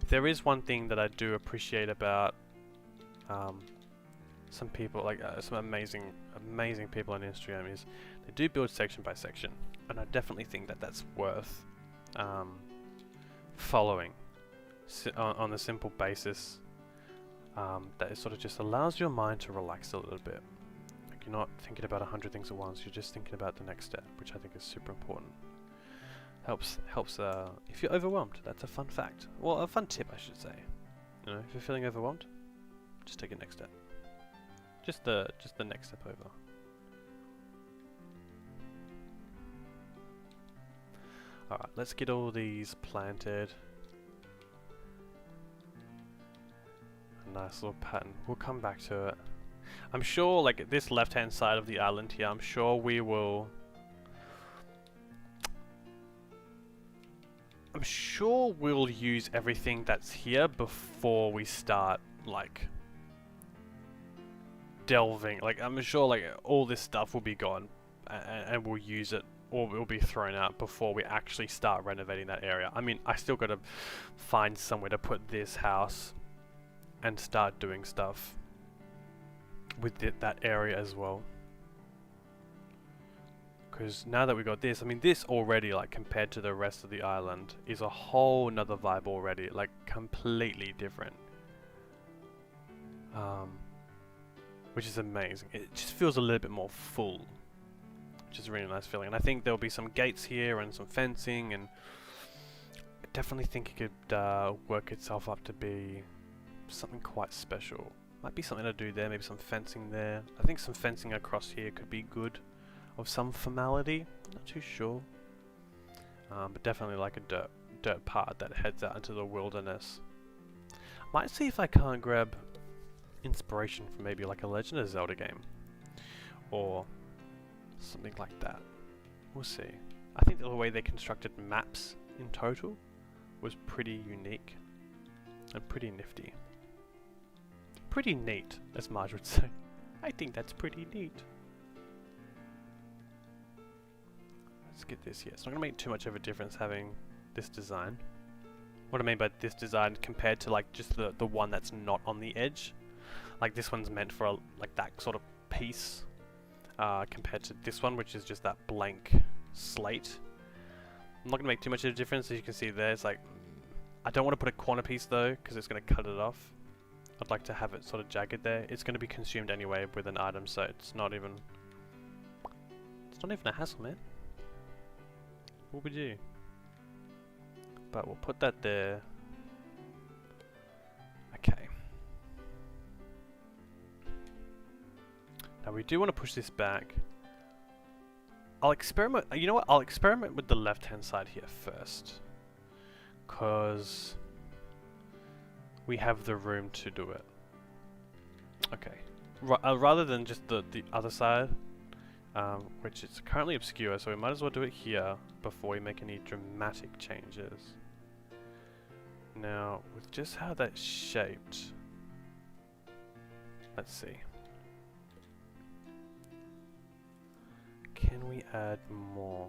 If there is one thing that I do appreciate about some people, like some amazing people on Instagram, is they do build section by section, and I definitely think that that's worth following on the simple basis that it sort of just allows your mind to relax a little bit. Like you're not thinking about 100 things at once, you're just thinking about the next step, which I think is super important. Helps if you're overwhelmed. That's a fun fact. Well, a fun tip, I should say. You know, if you're feeling overwhelmed, just take a next step. Just the next step over. Alright, let's get all these planted. A nice little pattern. We'll come back to it. I'm sure, like, this left-hand side of the island here, I'm sure we will... I'm sure we'll use everything that's here before we start, like, delving. Like, I'm sure, like, all this stuff will be gone, and we'll use it, or it will be thrown out before we actually start renovating that area. I mean, I still gotta find somewhere to put this house and start doing stuff with that area as well. Because now that we got this, I mean, this already, like, compared to the rest of the island, is a whole nother vibe already, like, completely different. Which is amazing. It just feels a little bit more full, which is a really nice feeling. And I think there'll be some gates here and some fencing, and I definitely think it could work itself up to be something quite special. Might be something to do there, maybe some fencing there. I think some fencing across here could be good, of some formality. Not too sure, but definitely like a dirt path that heads out into the wilderness. Might see if I can't grab inspiration from maybe like a Legend of Zelda game, or something like that. We'll see. I think the way they constructed maps in total was pretty unique and pretty nifty. Pretty neat, as Marge would say. I think that's pretty neat. Let's get this here. It's not going to make too much of a difference having this design. What I mean by this design compared to like just the one that's not on the edge. Like this one's meant for like that sort of piece compared to this one, which is just that blank slate. I'm not going to make too much of a difference. As you can see there, it's like, I don't want to put a corner piece though, because it's going to cut it off. I'd like to have it sort of jagged there. It's going to be consumed anyway with an item, so it's not even a hassle, man. What would you do? But we'll put that there. Okay. Now we do want to push this back. I'll experiment. You know what? I'll experiment with the left-hand side here first, cause we have the room to do it. Okay. Rather than just the other side, which is currently obscure, so we might as well do it here before we make any dramatic changes. Now, with just how that's shaped, let's see. Can we add more?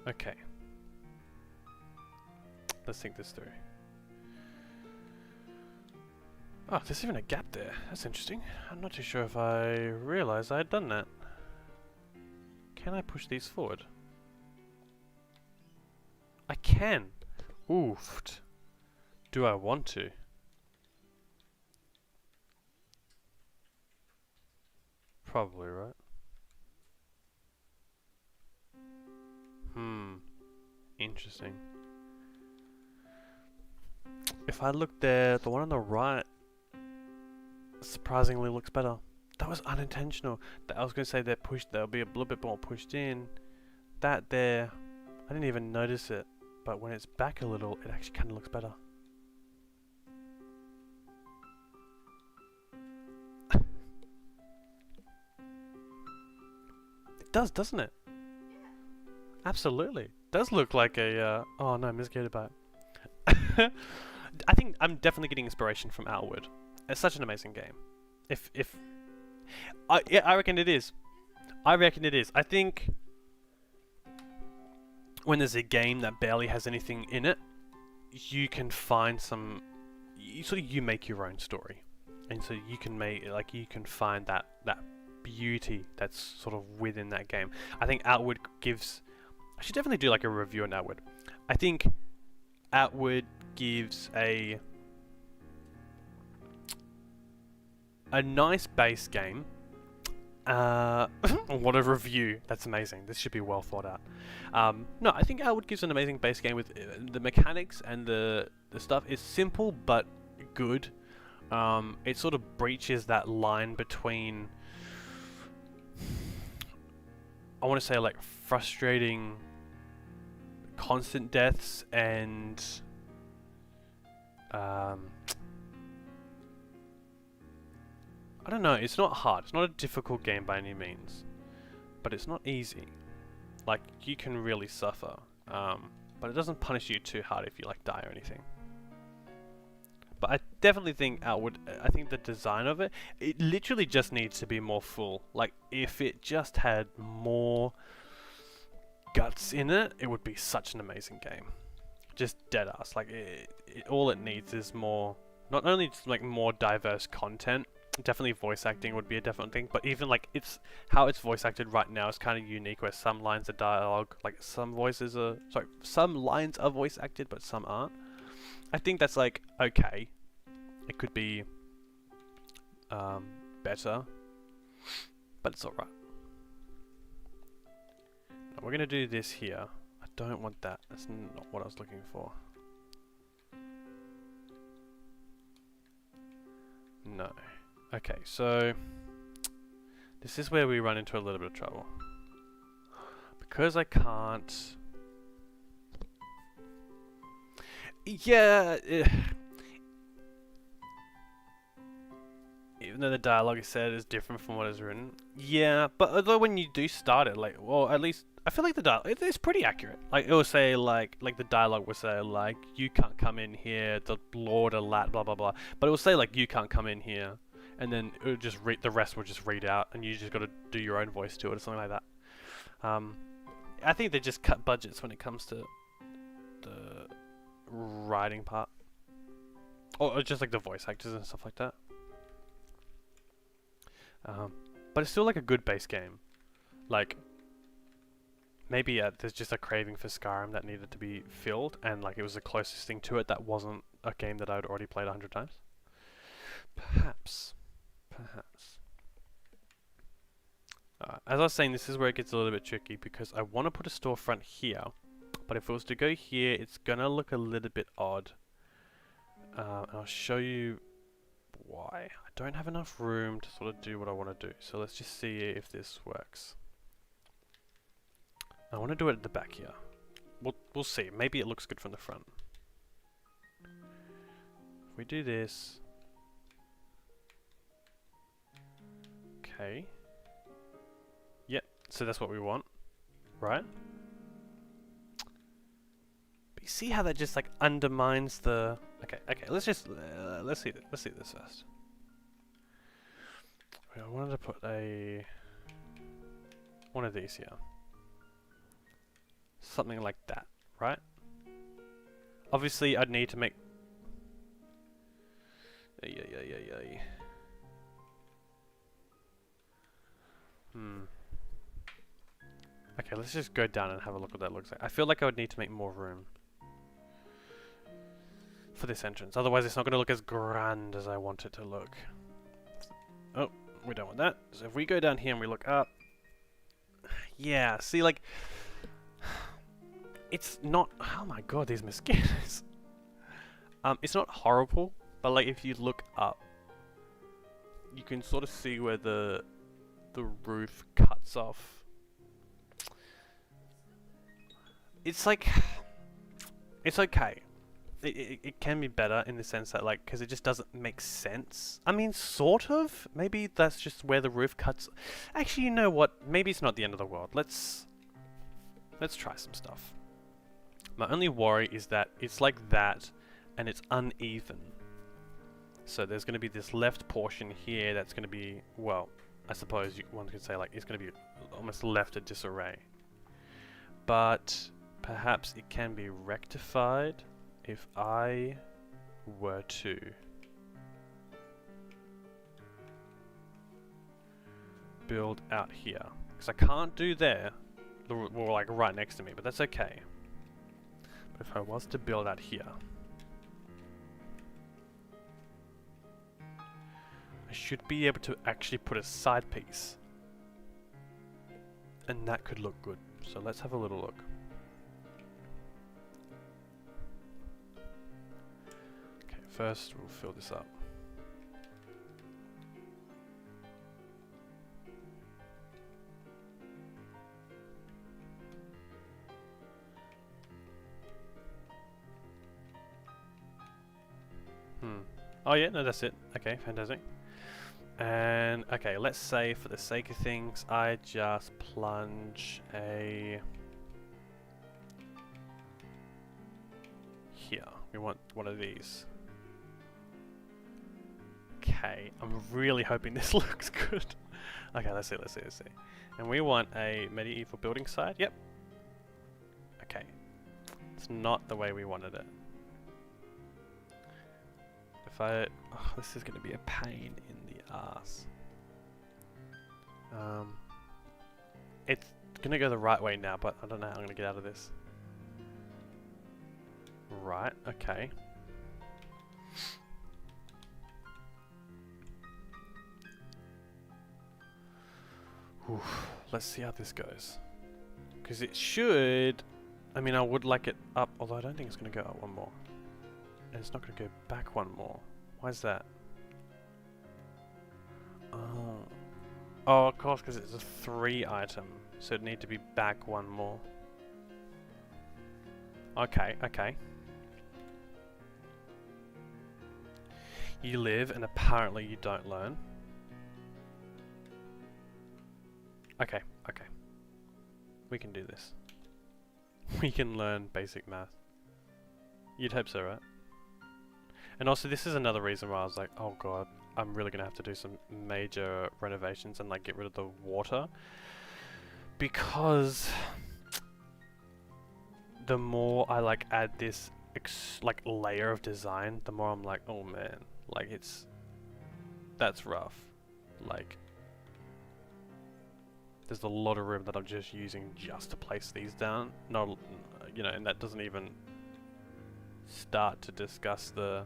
Okay. Let's think this through. Oh, there's even a gap there. That's interesting. I'm not too sure if I realized I had done that. Can I push these forward? I can! Oofed. Do I want to? Probably, right? Interesting. If I look there, the one on the right surprisingly looks better. That was unintentional. I was going to say they'll be a little bit more pushed in. That there, I didn't even notice it, but when it's back a little, it actually kind of looks better. It does, doesn't it? Absolutely. It does look like a, oh no, misguided by it. I think I'm definitely getting inspiration from Outward. It's such an amazing game. Yeah, I reckon it is. I reckon it is. I think when there's a game that barely has anything in it, you can find some, you make your own story. And so you can you can find that beauty that's sort of within that game. I think Outward gives, I should definitely do like a review on Outward. I think Outward gives a nice base game What a review. That's amazing. This should be well thought out. No, I think Outward gives an amazing base game with the mechanics and the stuff is simple but good. It sort of breaches that line between, I want to say, like frustrating constant deaths and I don't know, it's not hard, it's not a difficult game by any means, but it's not easy. Like, you can really suffer, but it doesn't punish you too hard if you like die or anything. But I definitely think Outward, I think the design of it, it literally just needs to be more full. Like, if it just had more guts in it, it would be such an amazing game. Just dead ass. Like, all it needs is more, not only just like more diverse content. Definitely voice acting would be a definite thing, but even like how it's voice acted right now is kind of unique, where some lines are dialogue, like some lines are voice acted, but some aren't. I think that's like okay. It could be better, but it's alright. We're gonna do this here. I don't want that. That's not what I was looking for. No. Okay, so this is where we run into a little bit of trouble. Because I can't... Yeah... Even though the dialogue is said is different from what is written. Yeah, but although when you do start it, like, well, at least... I feel like the dialogue, it's pretty accurate. Like, it will say, like the dialogue will say, like, you can't come in here, the Lord Alat, blah, blah, blah. But it will say, like, you can't come in here. And then it would just the rest will just read out, and you just got to do your own voice to it or something like that. I think they just cut budgets when it comes to the writing part, or just like the voice actors and stuff like that. But it's still like a good base game. Like maybe there's just a craving for Skyrim that needed to be filled, and like it was the closest thing to it that wasn't a game that I'd already played 100 times. Perhaps. As I was saying, this is where it gets a little bit tricky, because I want to put a storefront here, but if it was to go here, it's gonna look a little bit odd. And I'll show you why. I don't have enough room to sort of do what I want to do, so let's just see if this works. I want to do it at the back here. We'll see. Maybe it looks good from the front. If we do this... Okay. Yep, so that's what we want, right? But you see how that just like undermines the... Okay, let's just let's see this first. I wanted to put one of these here. Something like that, right? Obviously I'd need to make... Okay, let's just go down and have a look what that looks like. I feel like I would need to make more room for this entrance. Otherwise it's not going to look as grand as I want it to look. Oh, we don't want that. So if we go down here and we look up... Yeah, see, like... It's not... Oh my god, these mosquitoes. It's not horrible, but like if you look up, you can sort of see where the roof cuts off. It's like... It's okay. It can be better in the sense that, like, because it just doesn't make sense. I mean, sort of. Maybe that's just where the roof cuts... Actually, you know what? Maybe it's not the end of the world. Let's try some stuff. My only worry is that it's like that, and it's uneven. So there's going to be this left portion here that's going to be, well, I suppose one could say like it's going to be almost left at disarray. But perhaps it can be rectified if I were to build out here. Because I can't do there, well, like right next to me, but that's okay. But if I was to build out here, I should be able to actually put a side piece And that could look good. So let's have a little look. Okay, first we'll fill this up. Oh yeah, no, that's it. Okay, fantastic. And okay, let's say for the sake of things, I just plunge a here. We want one of these. Okay, I'm really hoping this looks good. Okay, let's see. And we want a medieval building site. Yep. Okay. It's not the way we wanted it. If I... Oh, this is going to be a pain in the ass. It's going to go the right way now, but I don't know how I'm going to get out of this. Right, okay. Oof, let's see how this goes. Because it should... I mean, I would like it up, although I don't think it's going to go up one more. And it's not going to go back one more. Why is that? Oh. Oh, of course, because it's a 3 item. So it'd need to be back one more. Okay, okay. You live and apparently you don't learn. Okay, okay. We can do this. We can learn basic math. You'd hope so, right? And also this is another reason why I was like, oh god, I'm really gonna have to do some major renovations and like get rid of the water. Because the more I like add this like layer of design, the more I'm like, oh man, like that's rough. Like there's a lot of room that I'm just using just to place these down. Not, you know, and that doesn't even start to discuss the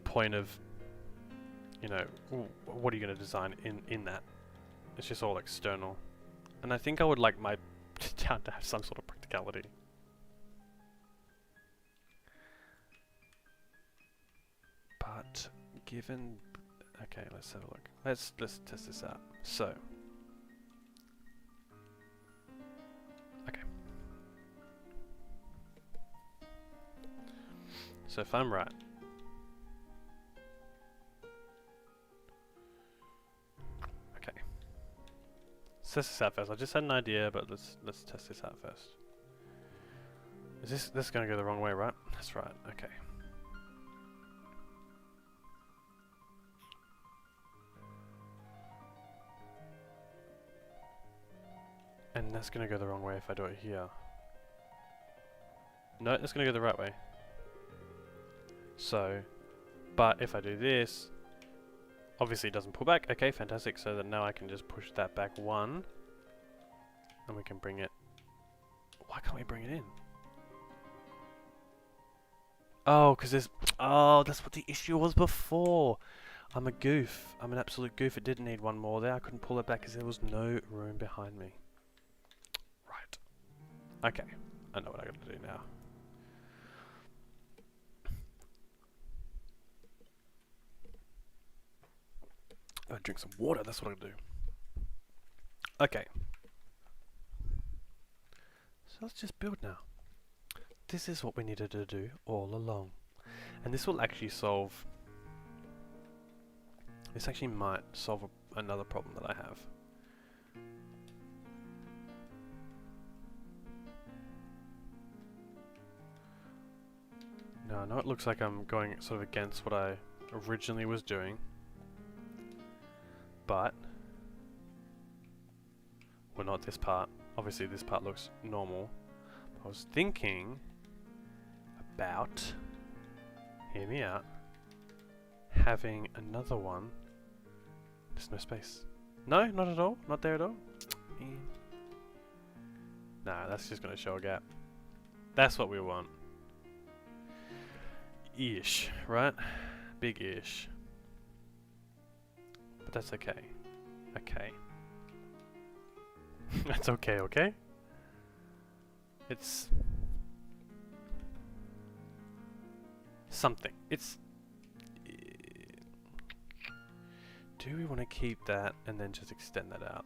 point of, you know, what are you going to design in that? It's just all external. And I think I would like my town to have some sort of practicality. But given, okay, let's have a look. Let's test this out. So, okay. So if I'm right, okay. Let's test this out first. I just had an idea, but let's test this out first. Is this gonna go the wrong way, right? That's right. Okay. And that's gonna go the wrong way if I do it here. No, that's gonna go the right way. So, but if I do this, obviously it doesn't pull back. Okay, fantastic. So that now I can just push that back one, and we can bring it. Why can't we bring it in? Oh, because there's. Oh, that's what the issue was before. I'm a goof. I'm an absolute goof. It didn't need one more there. I couldn't pull it back because there was no room behind me. Right. Okay. I know what I gotta do now. Gotta drink some water, that's what I gotta do. Okay. So let's just build now. This is what we needed to do all along. And this will actually solve... This actually might solve another problem that I have. Now I know it looks like I'm going sort of against what I originally was doing. But, well, not this part. Obviously this part looks normal. I was thinking about, hear me out, having another one. There's no space. No, not at all. Not there at all. Nah, that's just going to show a gap. That's what we want. Ish, right? Big ish. But that's okay. Okay. That's okay, okay? It's something. It's... Do we want to keep that and then just extend that out?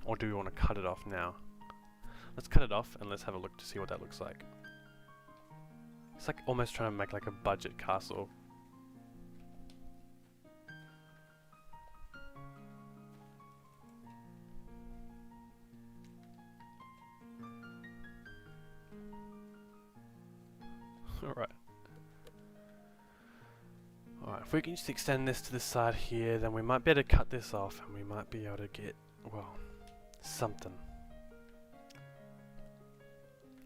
Or do we want to cut it off now? Let's cut it off and let's have a look to see what that looks like. It's like almost trying to make like a budget castle. Alright. Alright, if we can just extend this to the side here, then we might be able to cut this off and we might be able to get, well, something.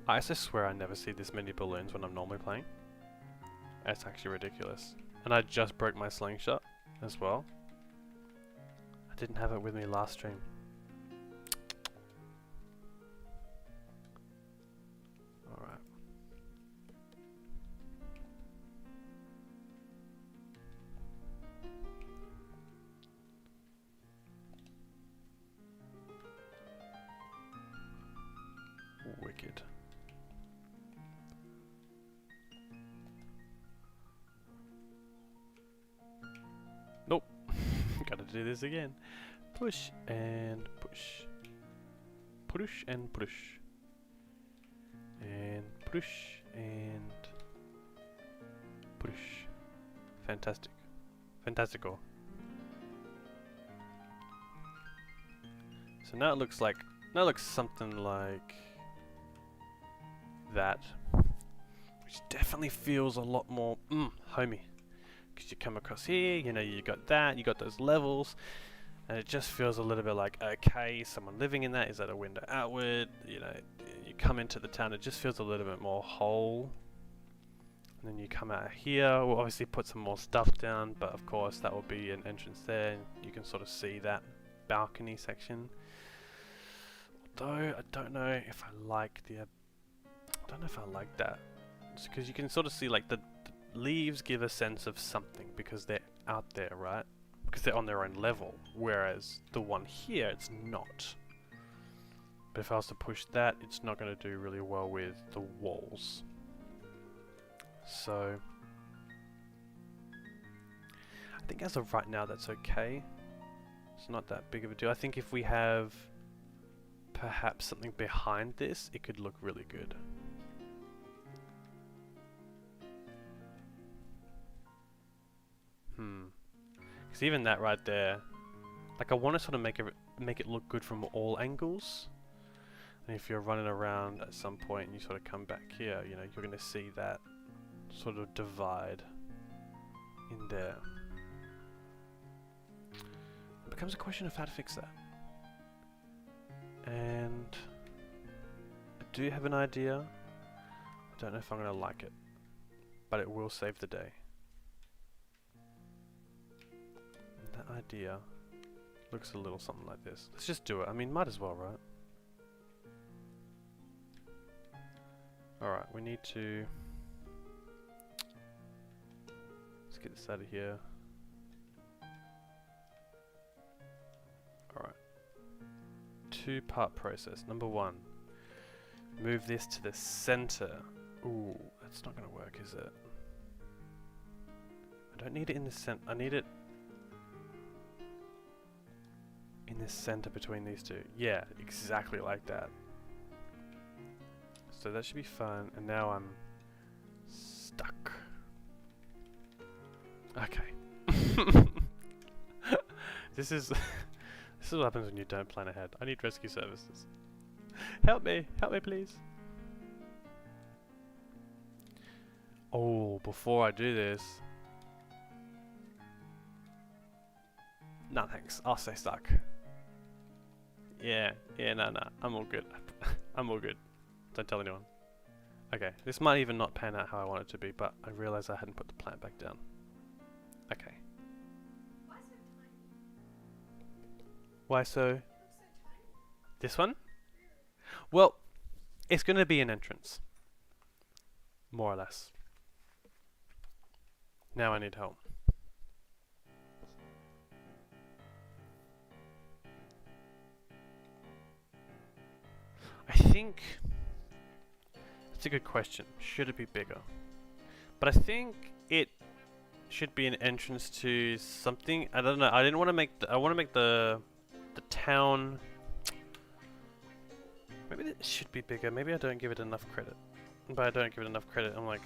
I also swear I never see this many balloons when I'm normally playing. That's actually ridiculous. And I just broke my slingshot as well. I didn't have it with me last stream. Alright. Wicked. Nope. Gotta do this again. Push and push. Push and push. And push and push. Fantastic. Fantastical. So now it looks like, now it looks something like that, which definitely feels a lot more homey. Because you come across here, you know, you got that, you got those levels, and it just feels a little bit like, okay, someone living in that, is that a window outward? You know, you come into the town, it just feels a little bit more whole. And then you come out here, we'll obviously put some more stuff down, but of course that will be an entrance there, and you can sort of see that balcony section. Although I don't know if I like the, I don't know if I like that, because you can sort of see like the leaves give a sense of something because they're out there, right? Because they're on their own level, whereas the one here, it's not. But if I was to push that, it's not going to do really well with the walls. So I think as of right now, that's okay. It's not that big of a deal. I think if we have perhaps something behind this, it could look really good. Because even that right there, like I want to sort of make it look good from all angles. And if you're running around at some point and you sort of come back here, you know, you're going to see that sort of divide in there. It becomes a question of how to fix that. And I do have an idea. I don't know if I'm going to like it, but it will save the day. And that idea looks a little something like this. Let's just do it. I mean, might as well, right? Alright, we need to... Let's get this out of here. Alright. Two-part process. Number one, move this to the center. Ooh, that's not going to work, is it? I don't need it in the center. I need it in the center between these two. Yeah, exactly like that. So that should be fun. And now I'm stuck. Okay. This is this is what happens when you don't plan ahead. I need rescue services. Help me please. Oh, before I do this. No thanks, I'll stay stuck. Yeah, no, I'm all good. I'm all good. Don't tell anyone. Okay, this might even not pan out how I want it to be, but I realised I hadn't put the plant back down. Okay. Why so? This one? Well, it's going to be an entrance. More or less. Now I need help. I think it's a good question. Should it be bigger? But I think it should be an entrance to something. I don't know. I didn't want to make. I want to make the town. Maybe it should be bigger. Maybe I don't give it enough credit. But I don't give it enough credit. I'm like,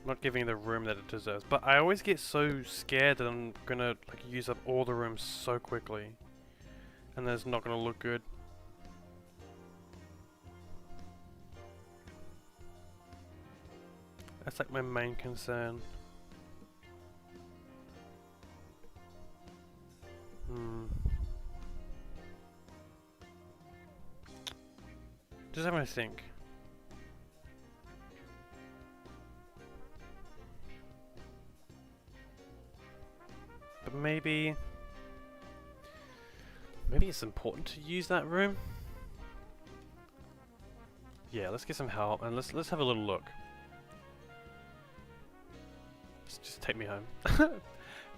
not giving it the room that it deserves. But I always get so scared that I'm gonna like use up all the rooms so quickly, and then it's not gonna look good. That's like my main concern. Just having a think. But maybe it's important to use that room. Yeah, let's get some help and let's have a little look. Just take me home.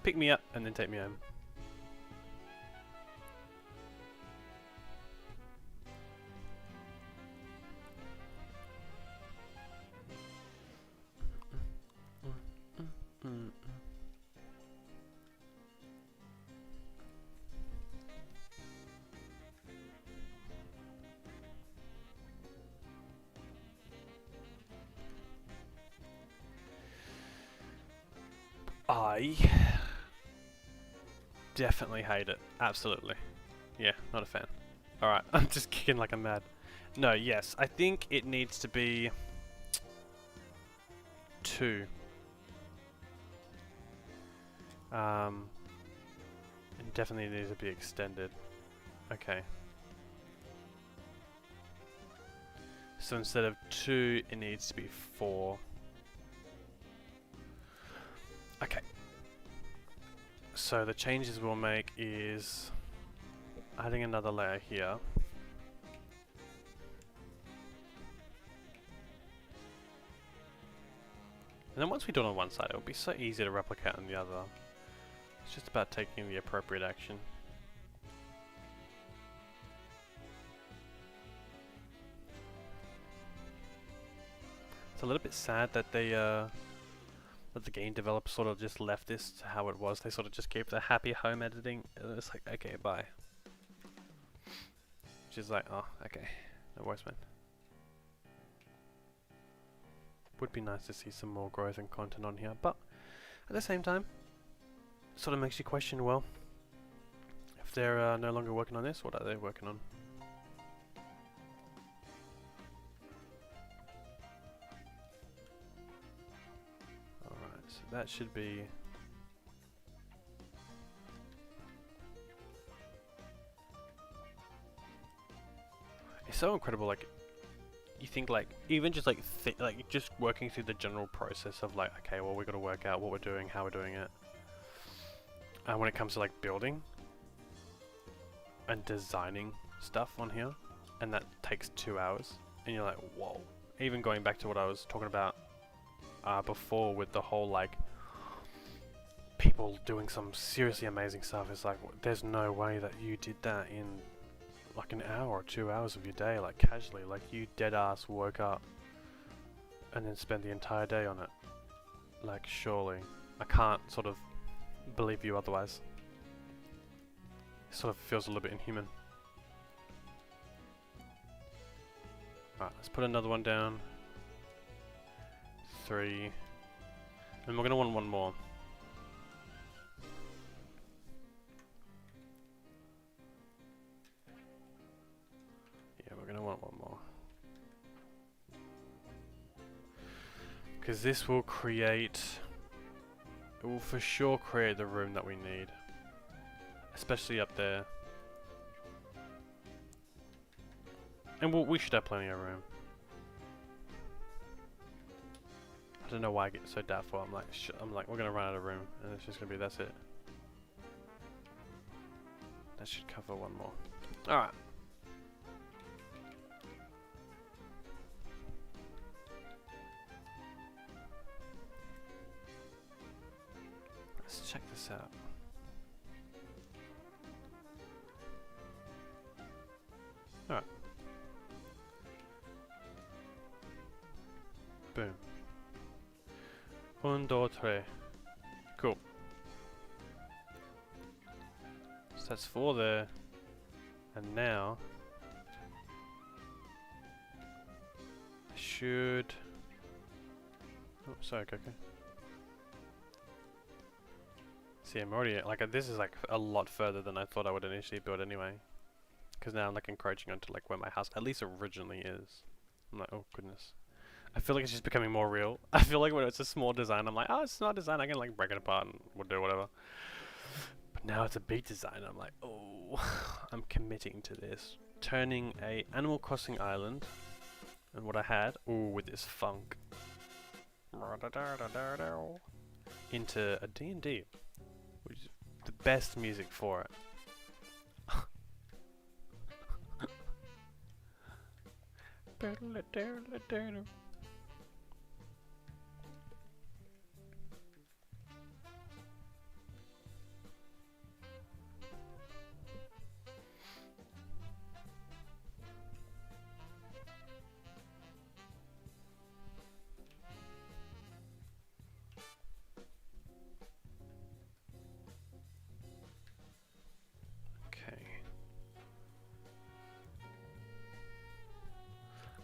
Pick me up and then take me home. I definitely hate it. Absolutely. Yeah, not a fan. Alright, I'm just kicking like I'm mad. No, yes, I think it needs to be 2. It definitely needs to be extended. Okay. So instead of 2, it needs to be 4. Okay. So the changes we'll make is adding another layer here. And then once we do it on one side, it'll be so easy to replicate on the other. It's just about taking the appropriate action. It's a little bit sad that they that the game developers sort of just left this to how it was. They sort of just gave the happy home editing, and it's like, okay, bye. Which is like, oh, okay, no worries, man. Would be nice to see some more growth and content on here, but at the same time, it sort of makes you question, well, if they're no longer working on this, what are they working on? Alright, so that should be... It's so incredible, like, you think like, even just like, just working through the general process of like, okay, well we gotta work out what we're doing, how we're doing it. And when it comes to like building and designing stuff on here, and that takes 2 hours, and you're like, whoa. Even going back to what I was talking about before with the whole like, people doing some seriously amazing stuff, it's like, there's no way that you did that in like an hour or 2 hours of your day, like casually, like you dead ass woke up and then spent the entire day on it. Like, surely I can't sort of believe you otherwise. It sort of feels a little bit inhuman. Alright, let's put another one down. 3. And we're gonna want one more. One more, because this will create, it will for sure create the room that we need, especially up there, and we should have plenty of room. I don't know why I get so doubtful. I'm like we're gonna run out of room, and it's just gonna be that's it. That should cover one more. All right. Let's check this out. Alright. Boom. Un, dos, tres. Cool. So that's 4 there. And now I should... Oh, sorry, Coco. See, I'm already like this is like a lot further than I thought I would initially build anyway. Because now I'm like encroaching onto like where my house at least originally is. I'm like, oh goodness. I feel like it's just becoming more real. I feel like when it's a small design, I'm like, oh, it's a small design. I can like break it apart and we'll do whatever. But now it's a big design. I'm like, oh, I'm committing to this. Turning a Animal Crossing island, and what I had, ooh, with this funk, into a D&D, which is the best music for it.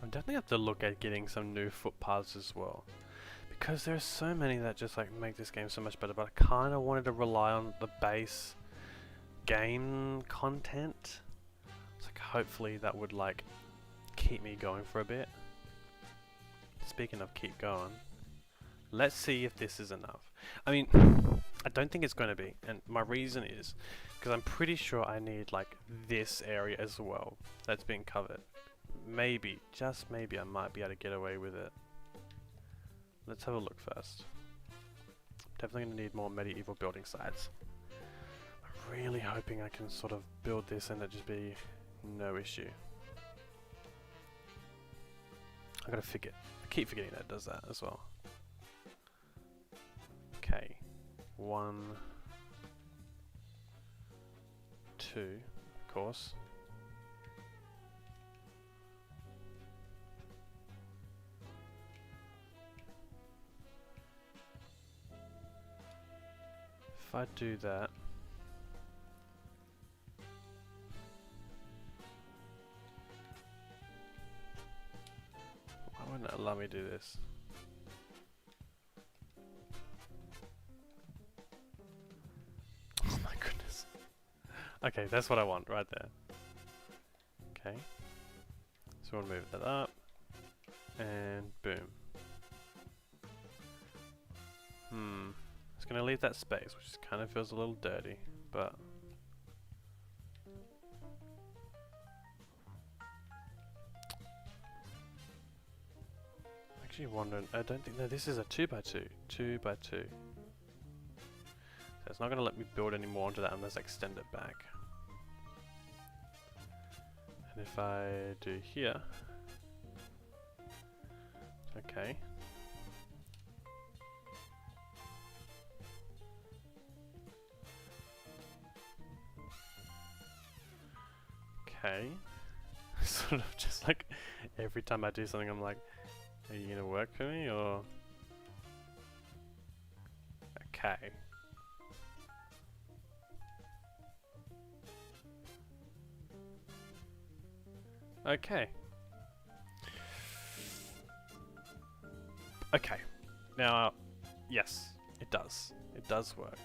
I definitely have to look at getting some new footpaths as well, because there's so many that just like make this game so much better, but I kind of wanted to rely on the base game content. It's like hopefully that would like keep me going for a bit. Speaking of keep going, let's see if this is enough. I mean, I don't think it's going to be, and my reason is because I'm pretty sure I need like this area as well that's being covered. Maybe, just maybe, I might be able to get away with it. Let's have a look first. Definitely going to need more medieval building sites. I'm really hoping I can sort of build this and it just be no issue. I gotta forget. I keep forgetting that it does that as well. Okay. 1, 2, of course. If I do that, why wouldn't it allow me to do this? Oh my goodness. Okay, that's what I want right there. Okay. So we'll move that up. And boom. It's gonna leave that space, which kind of feels a little dirty, but actually wondering, I don't think, no, this is a 2x2, 2x2. So it's not gonna let me build any more onto that unless I extend it back. And if I do here, okay. Okay. Sort of just like every time I do something I'm like, are you gonna work for me or? Okay. Okay. Okay. Now, yes, it does. It does work.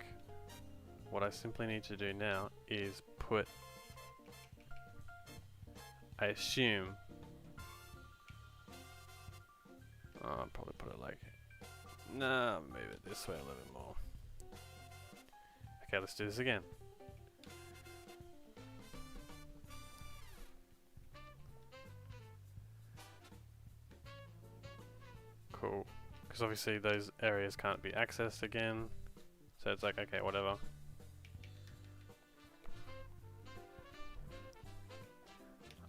What I simply need to do now is put, I assume, I'll probably put it like, nah, move it this way a little bit more. Okay, let's do this again. Cool. Because obviously those areas can't be accessed again. So it's like, okay, whatever.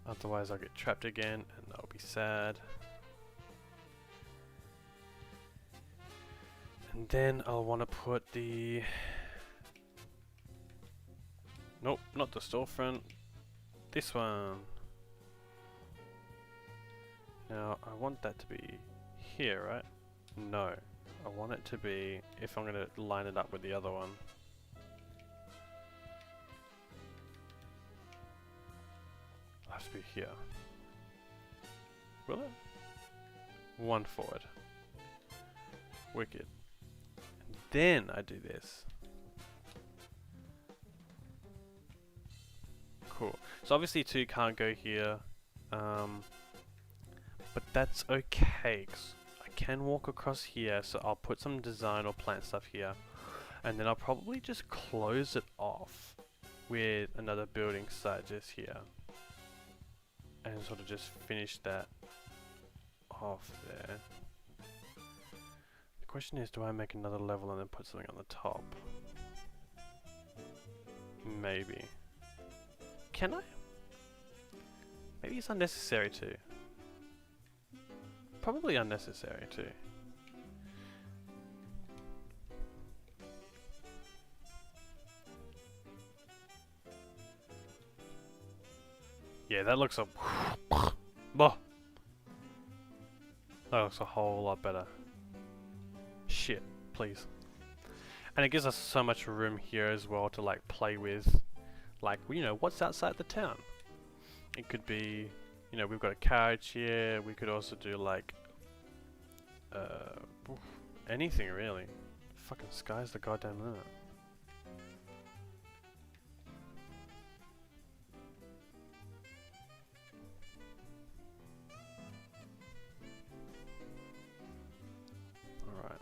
Otherwise I'll get trapped again and that'll be sad. And then I'll want to put the... Nope, not the storefront. This one. Now I want that to be here, right? No. I want it to be, if I'm going to line it up with the other one. It'll have to be here. Will it? One forward. Wicked. And then I do this. Cool. So obviously 2 can't go here. But that's okay, 'cause I can walk across here, so I'll put some design or plant stuff here. And then I'll probably just close it off with another building site just here. And sort of just finish that off there. The question is, do I make another level and then put something on the top? Maybe. Can I? Maybe it's unnecessary too. Probably unnecessary too. Yeah, that looks a that looks a whole lot better. Shit, please. And it gives us so much room here as well to like play with, like, you know, what's outside the town. It could be, you know, we've got a carriage here. We could also do like anything really. Fucking sky's the goddamn limit. Alright.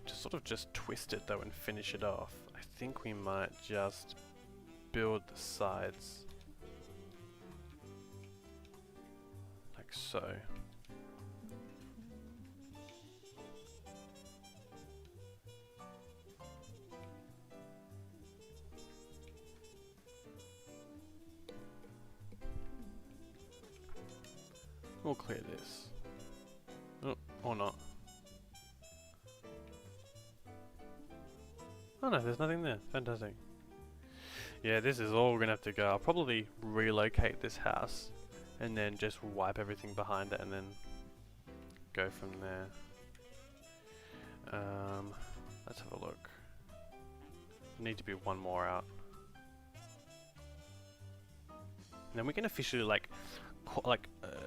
To sort of just twist it though and finish it off, I think we might just build the sides like so. We'll clear this. Oh, or not. Oh no, there's nothing there. Fantastic. Yeah, this is all gonna have to go. I'll probably relocate this house and then just wipe everything behind it and then go from there. Let's have a look. Need to be one more out. And then we can officially like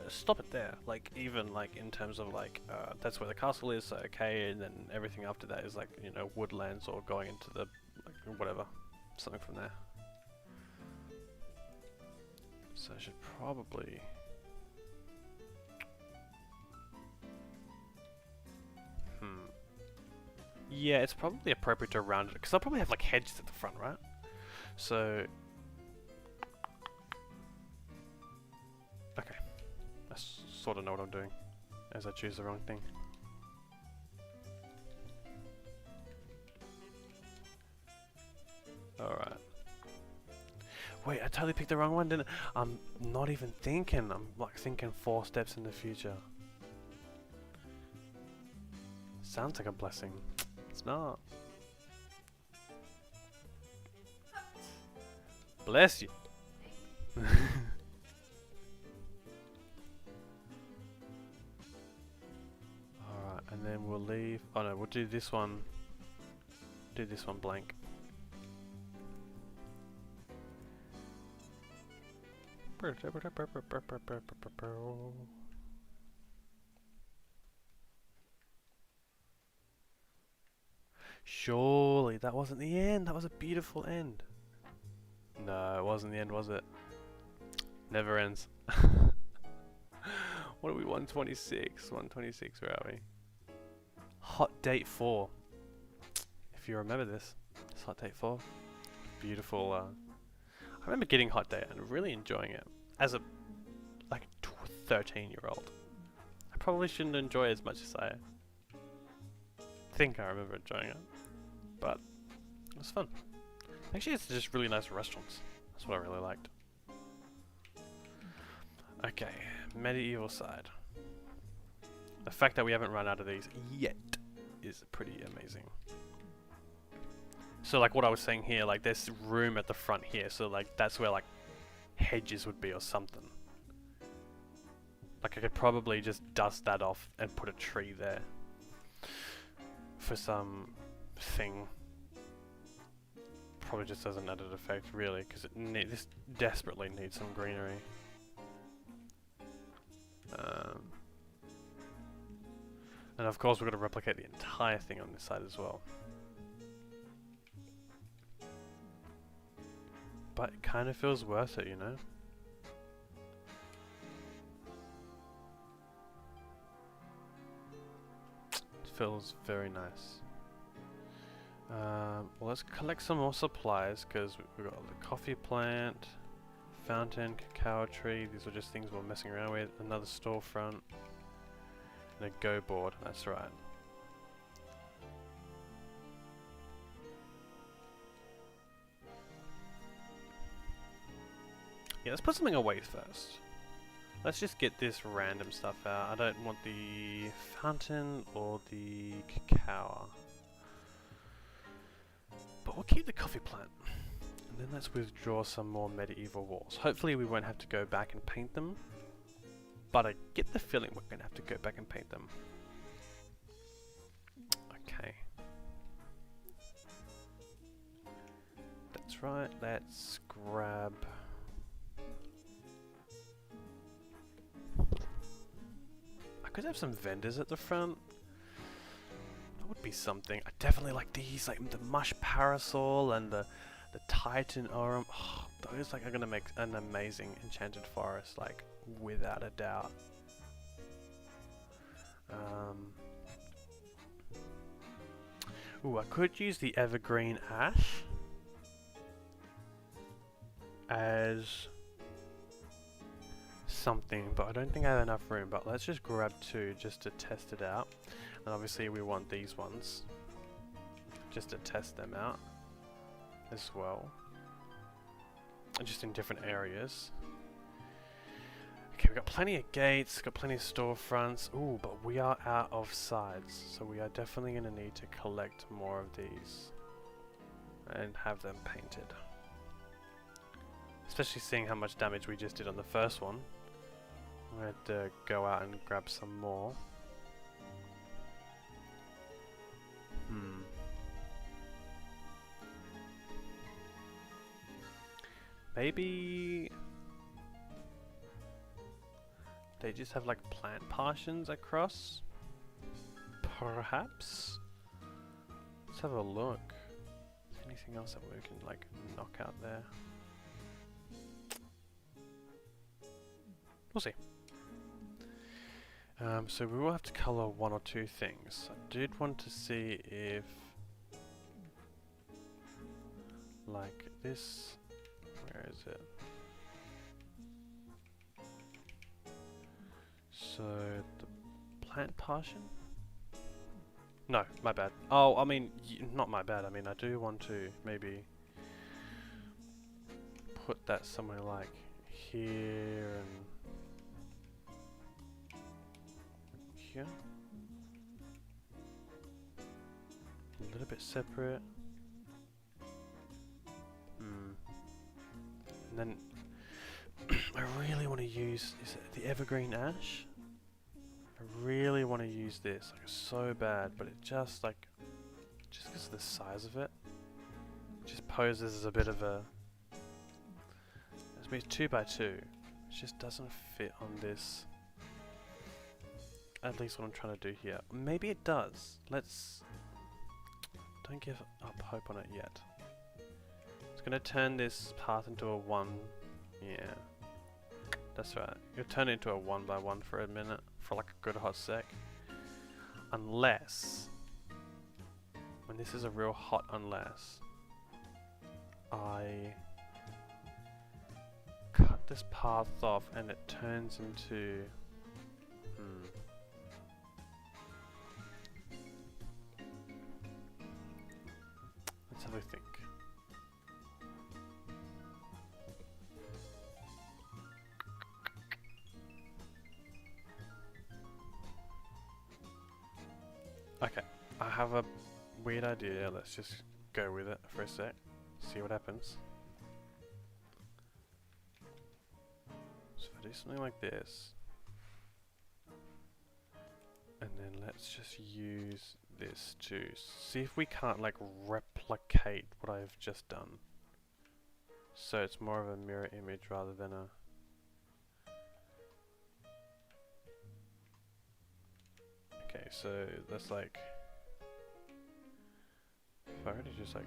stop it there. Like even like in terms of like that's where the castle is, so okay, and then everything after that is like, you know, woodlands or going into the like whatever, something from there. So I should probably yeah, it's probably appropriate to round it because I'll probably have like hedges at the front, right? So okay, I sort of know what I'm doing as I choose the wrong thing. Alright. Wait, I totally picked the wrong one, didn't I? I'm not even thinking. I'm like thinking 4 steps in the future. Sounds like a blessing. It's not. Bless you. Alright, and then we'll leave. Oh no, we'll do this one. Do this one blank. Surely that wasn't the end. That was a beautiful end. No, it wasn't the end, was it? Never ends. What are we? 126. 126. Where are we? Hot date 4. If you remember this, it's hot date 4. Beautiful. I remember getting hot date and really enjoying it as a like 13-year-old. I probably shouldn't enjoy it as much as I think I remember enjoying it, but it was fun. Actually, it's just really nice restaurants. That's what I really liked. Okay, medieval side. The fact that we haven't run out of these yet is pretty amazing. So like what I was saying here, like there's room at the front here, so like that's where like hedges would be or something. Like I could probably just dust that off and put a tree there for some thing. Probably just as an added effect, really, because this desperately needs some greenery. And of course we're going to replicate the entire thing on this side as well. But it kind of feels worth it, you know? It feels very nice. Well, let's collect some more supplies, because we've got the coffee plant, fountain, cacao tree. These are just things we're messing around with. Another storefront. And a go board, that's right. Yeah, let's put something away first. Let's just get this random stuff out. I don't want the fountain or the cacao. But we'll keep the coffee plant. And then let's withdraw some more medieval walls. Hopefully we won't have to go back and paint them. But I get the feeling we're going to have to go back and paint them. Okay. That's right, let's grab... I could have some vendors at the front. That would be something. I definitely like these, like the mush parasol and the titan aurum. Oh, those like are going to make an amazing enchanted forest, like without a doubt. Ooh, I could use the evergreen ash as something, but I don't think I have enough room. But let's just grab 2 just to test it out. And obviously we want these ones just to test them out as well, just in different areas. Okay, we've got plenty of gates, got plenty of storefronts. Ooh, but we are out of sides, so we are definitely going to need to collect more of these and have them painted. Especially seeing how much damage we just did on the first one. I'm going to go out and grab some more. Maybe... they just have like plant partitions across? Perhaps? Let's have a look. Is there anything else that we can like knock out there? We'll see. So we will have to colour 1 or 2 things. I did want to see if like this, where is it? So, the plant partition? No, my bad. Oh, I mean, not my bad. I mean, I do want to maybe put that somewhere like here and here. A little bit separate. And then I really want to use, is it the evergreen ash? I really want to use this, like so bad, but it just like, just because of the size of it, just poses as a bit of a, it's 2 by 2, it just doesn't fit on this, at least what I'm trying to do here. Maybe it does, don't give up hope on it yet. It's going to turn this path into a 1, yeah. That's right. You'll turn it into a 1 by 1 for a minute, for like a good hot sec. Unless, and this is a real hot unless, I cut this path off and it turns into, let's have a think. Okay, I have a weird idea. Let's just go with it for a sec. See what happens. So if I do something like this, and then let's just use this to see if we can't like replicate what I've just done. So it's more of a mirror image rather than a... Okay, so that's like... If I already just like...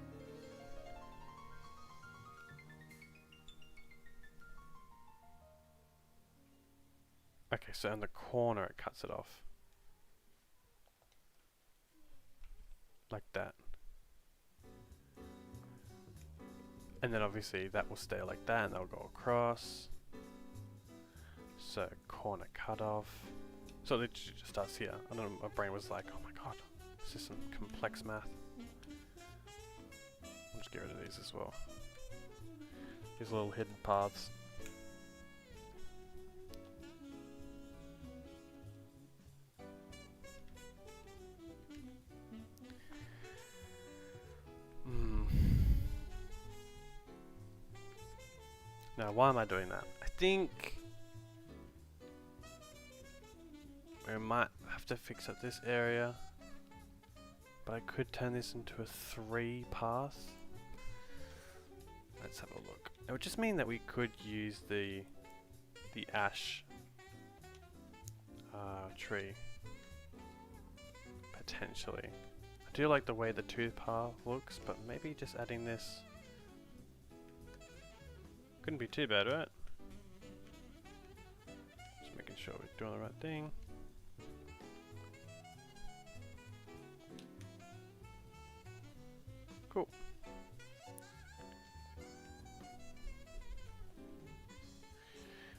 Okay, so in the corner it cuts it off. Like that. And then obviously that will stay like that and that'll go across. So corner cut off. So it literally just starts here. I don't know, my brain was like, oh my god, this is some complex math. I'll just get rid of these as well. These little hidden paths. Now, why am I doing that? I think we might have to fix up this area, but I could turn this into a 3 path. Let's have a look. It would just mean that we could use the ash tree potentially. I do like the way the tooth path looks, but maybe just adding this couldn't be too bad, right? Just making sure we're doing the right thing. Cool.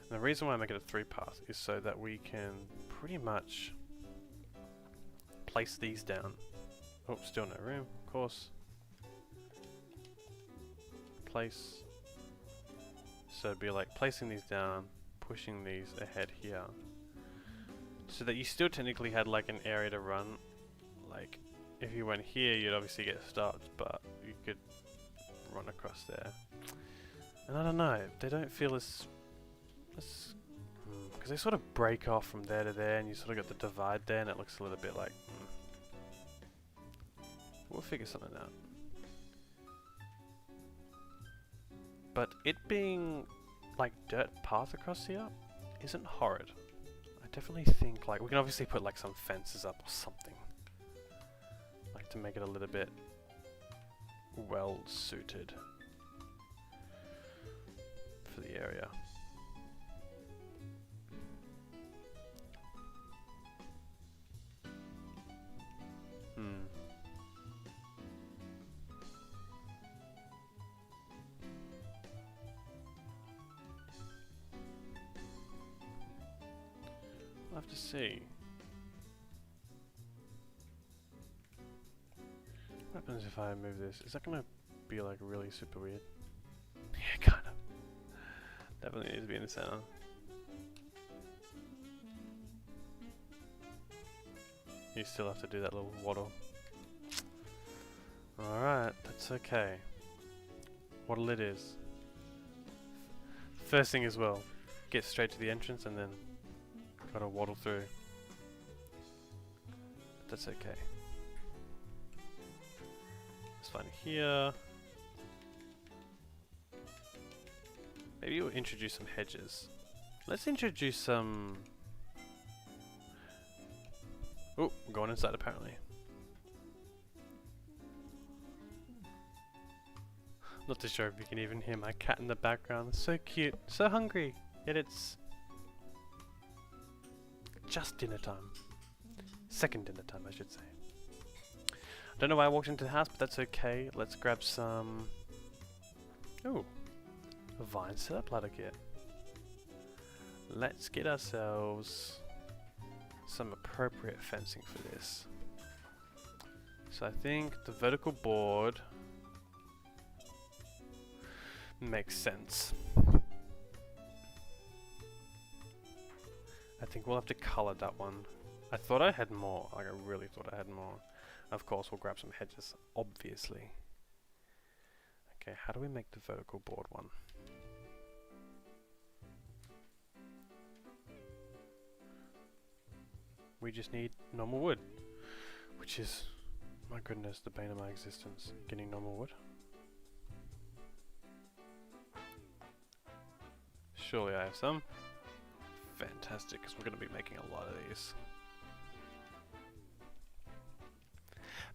And the reason why I make it a 3 path is so that we can pretty much place these down. Oh, still no room, of course. Place. So it'd be like placing these down, pushing these ahead here. So that you still technically had like an area to run. Like, if you went here, you'd obviously get stopped, but you could run across there. And I don't know, they don't feel as... because they sort of break off from there to there, and you sort of got the divide there, and it looks a little bit like... We'll figure something out. But it being like dirt path across here isn't horrid. I definitely think like we can obviously put like some fences up or something, like to make it a little bit well suited for the area. I'll have to see. What happens if I move this? Is that gonna be like really super weird? Yeah, kind of. Definitely needs to be in the center. You still have to do that little waddle. Alright, that's okay. Waddle it is. First thing as well, get straight to the entrance and then gotta waddle through. But that's okay. It's fine here. Maybe we'll introduce some hedges. Let's introduce some... Oh, I'm going inside apparently. Not too sure if you can even hear my cat in the background. So cute, so hungry. Yet it's just dinner time. Second dinner time, I should say. I don't know why I walked into the house, but that's okay. Let's grab some... Ooh, a vine setup ladder kit. Let's get ourselves some appropriate fencing for this. So I think the vertical board makes sense. I think we'll have to color that one. I thought I had more, like I really thought I had more. Of course we'll grab some hedges, obviously. Okay, how do we make the vertical board one? We just need normal wood, which is, my goodness, the bane of my existence, getting normal wood. Surely I have some. Fantastic, because we're going to be making a lot of these.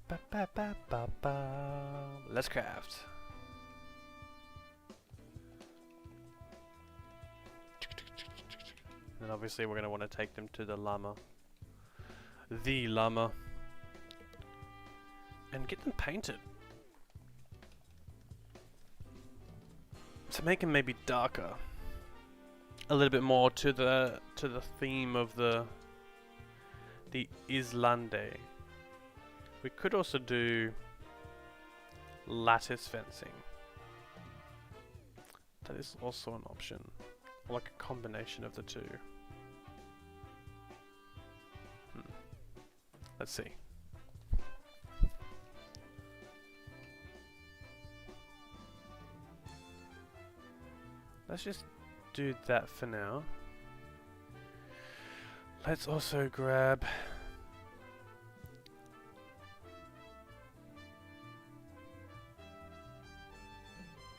Ba ba ba ba ba. Let's craft. And obviously we're going to want to take them to the llama. The llama. And get them painted. To make them maybe darker. A little bit more to the theme of the Islande. We could also do lattice fencing. That is also an option. Or like a combination of the two. Let's see. Let's just do that for now. Let's also grab...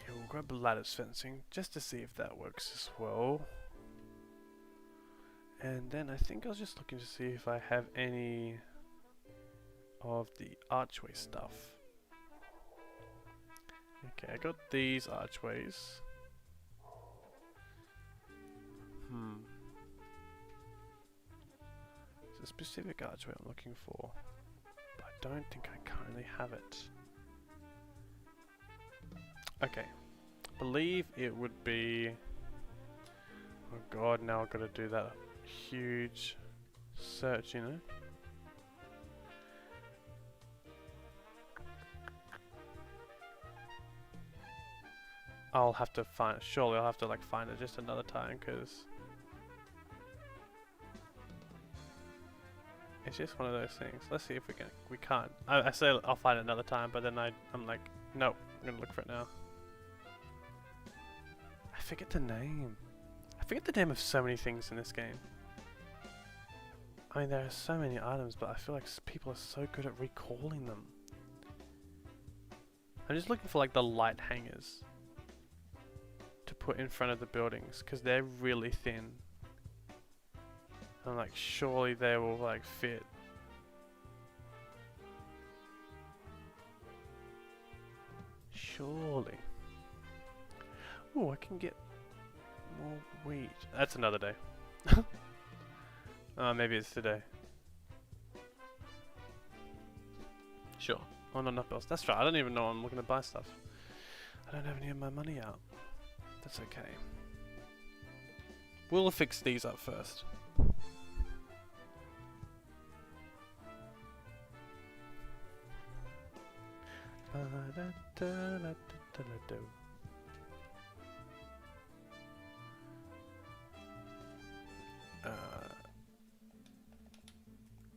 yeah, we'll grab lattice fencing just to see if that works as well. And then I think I was just looking to see if I have any of the archway stuff. Okay, I got these archways. It's a specific archway I'm looking for, but I don't think I currently have it. Okay, believe it would be... oh god, now I've got to do that huge search, you know? I'll have to find it. Surely I'll have to like find it just another time, because it's just one of those things. Let's see if we can. We can't. I say I'll find it another time, but then I'm like, nope, I'm gonna look for it now. I forget the name. I forget the name of so many things in this game. I mean, there are so many items, but I feel like people are so good at recalling them. I'm just looking for like the light hangers to put in front of the buildings, because they're really thin. I'm like, surely they will like fit. Surely. Oh, I can get more wheat. That's another day. Maybe it's today. Sure. Oh no, not bills. That's right. I don't even know I'm looking to buy stuff. I don't have any of my money out. That's okay. We'll fix these up first.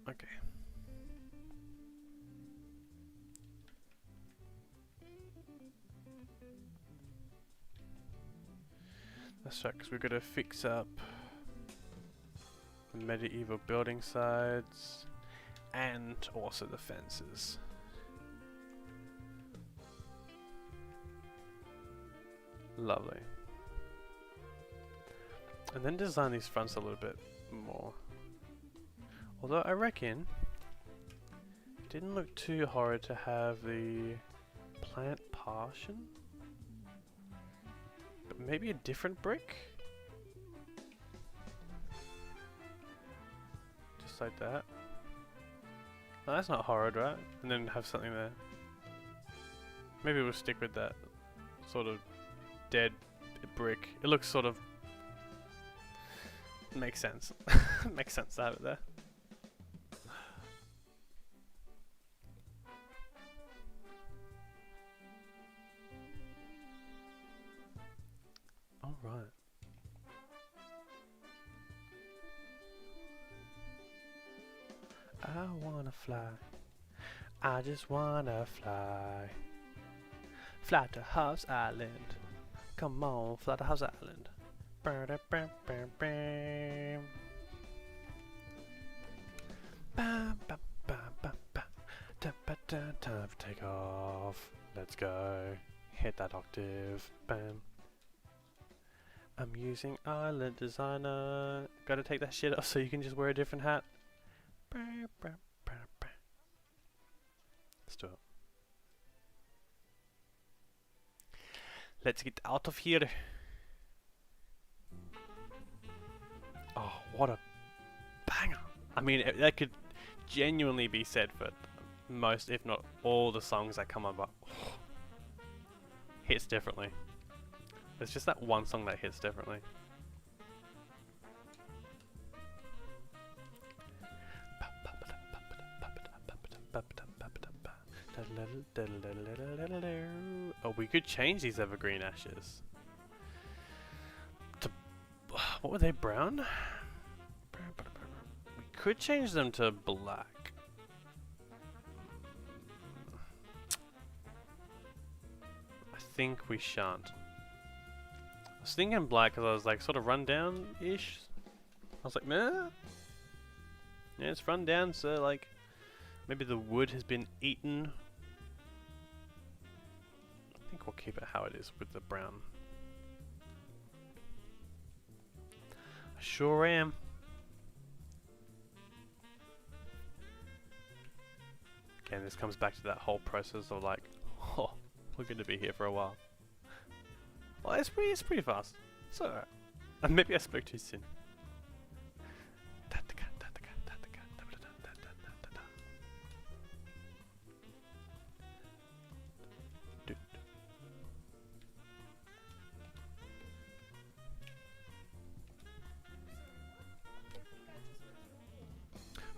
Okay. That's right, because we're going to fix up the medieval building sides and also the fences. Lovely. And then design these fronts a little bit more. Although I reckon it didn't look too horrid to have the plant partition. But maybe a different brick? Just like that. Oh, that's not horrid, right? And then have something there. Maybe we'll stick with that sort of dead brick. It looks sort of... makes sense. Makes sense to have it there. Alright. I wanna fly. I just wanna fly. Flatterhouse Island. Come on, Flatterhouse Island. Time for takeoff. Let's go. Hit that octave. Bam. I'm using Island Designer. Gotta take that shit off so you can just wear a different hat. Let's do it. Let's get out of here. Oh, what a banger. I mean, that could genuinely be said for most, if not all, the songs that come up. But hits differently. There's just that one song that hits differently. Oh, we could change these evergreen ashes to, what were they, brown? We could change them to black. I think we shan't. I was thinking black because I was like sort of run down-ish. I was like, meh. Yeah, it's run down, so like maybe the wood has been eaten. I think we'll keep it how it is with the brown. I sure am. Again, this comes back to that whole process of like, oh, we're going to be here for a while. Well, it's pretty fast. It's alright. And maybe I spoke too soon.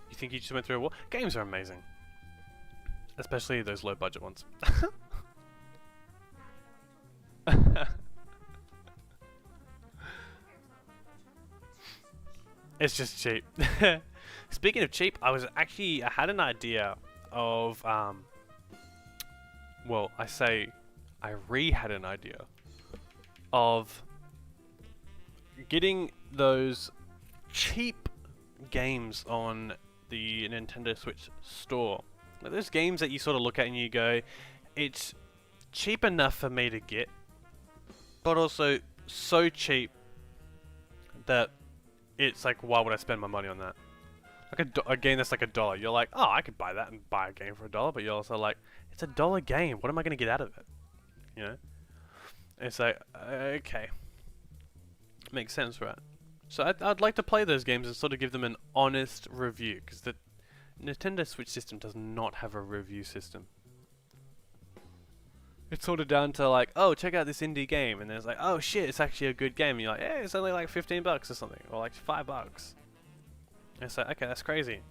You think you just went through a war? Games are amazing. Especially those low budget ones. It's just cheap. Speaking of cheap, I had an idea of well, I had an idea of getting those cheap games on the Nintendo Switch store. Like those games that you sort of look at and you go, it's cheap enough for me to get, but also so cheap that it's like, why would I spend my money on that? Like a game that's like $1. You're like, oh, I could buy that and buy a game for $1, but you're also like, it's $1 game. What am I going to get out of it? You know? It's like, okay. Makes sense, right? So I'd like to play those games and sort of give them an honest review, because the Nintendo Switch system does not have a review system. It's sort of down to like, oh, check out this indie game, and then it's like, oh shit, it's actually a good game. And you're like, yeah, it's only like $15 or something, or like $5. And it's like, okay, that's crazy.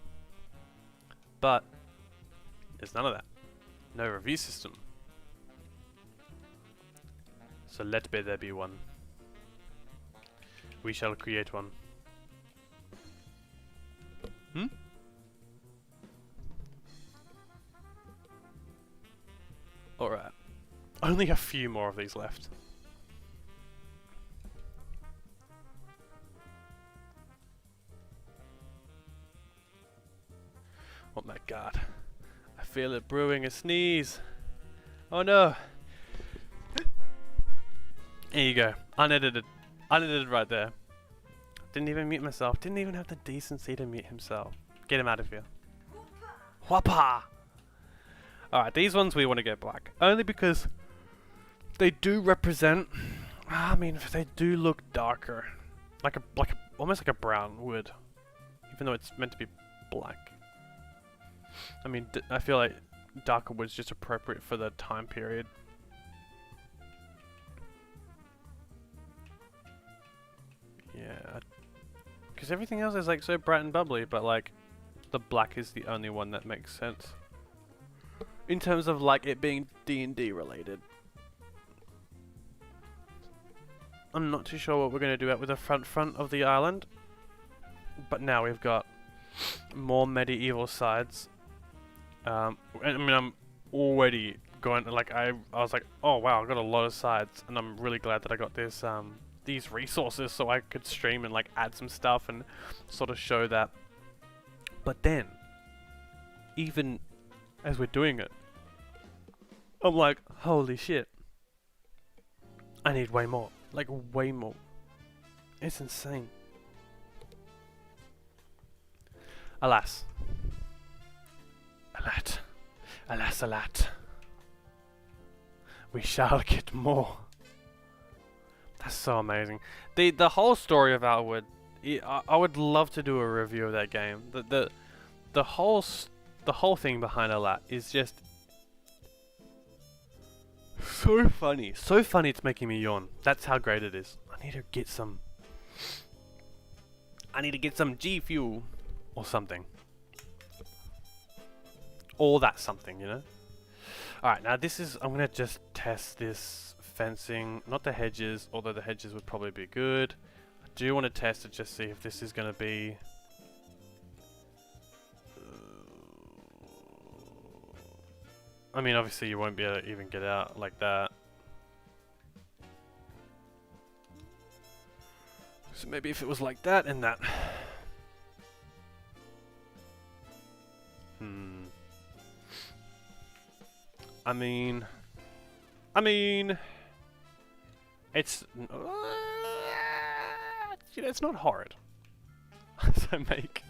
But there's none of that. No review system. So let there be one. We shall create one. Hmm? Alright. Only a few more of these left. Oh my god. I feel it brewing a sneeze. Oh no. There you go. Unedited. Unedited right there. Didn't even mute myself. Didn't even have the decency to mute himself. Get him out of here. Whoppa! Alright, these ones we want to get black. Only because they do represent, I mean, they do look darker. Almost like a brown wood. Even though it's meant to be black. I mean, I feel like darker wood's just appropriate for the time period. Yeah. Because everything else is like so bright and bubbly, but like, the black is the only one that makes sense. In terms of like it being D&D related. I'm not too sure what we're going to do out with the front of the island. But now we've got more medieval sides. I mean, I'm already going like I was like, oh wow, I got a lot of sides, and I'm really glad that I got this these resources so I could stream and like add some stuff and sort of show that. But then, even as we're doing it, I'm like, holy shit, I need way more, like way more. It's insane. Alas. Alat. Alas, alat. We shall get more. That's so amazing. The whole story of Outward, I would love to do a review of that game. The whole thing behind Alat is just so funny. So funny it's making me yawn. That's how great it is. I need to get some G Fuel or something. Or that something, you know? Alright, now this is, I'm gonna just test this fencing, not the hedges, although the hedges would probably be good. I do want to test it, just see if this is gonna be... I mean, obviously you won't be able to even get out like that. So maybe if it was like that and that. I mean, it's you know, it's not horrid. As I make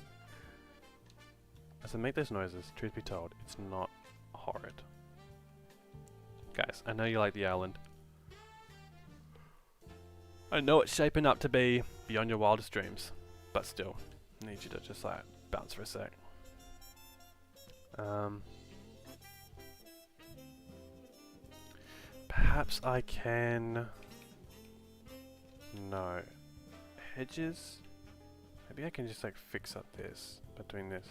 those noises, truth be told, it's not horrid. Guys, I know you like the island. I know it's shaping up to be beyond your wildest dreams, but still, I need you to just like bounce for a sec. Perhaps I can... No. Hedges? Maybe I can just like fix up this, between this.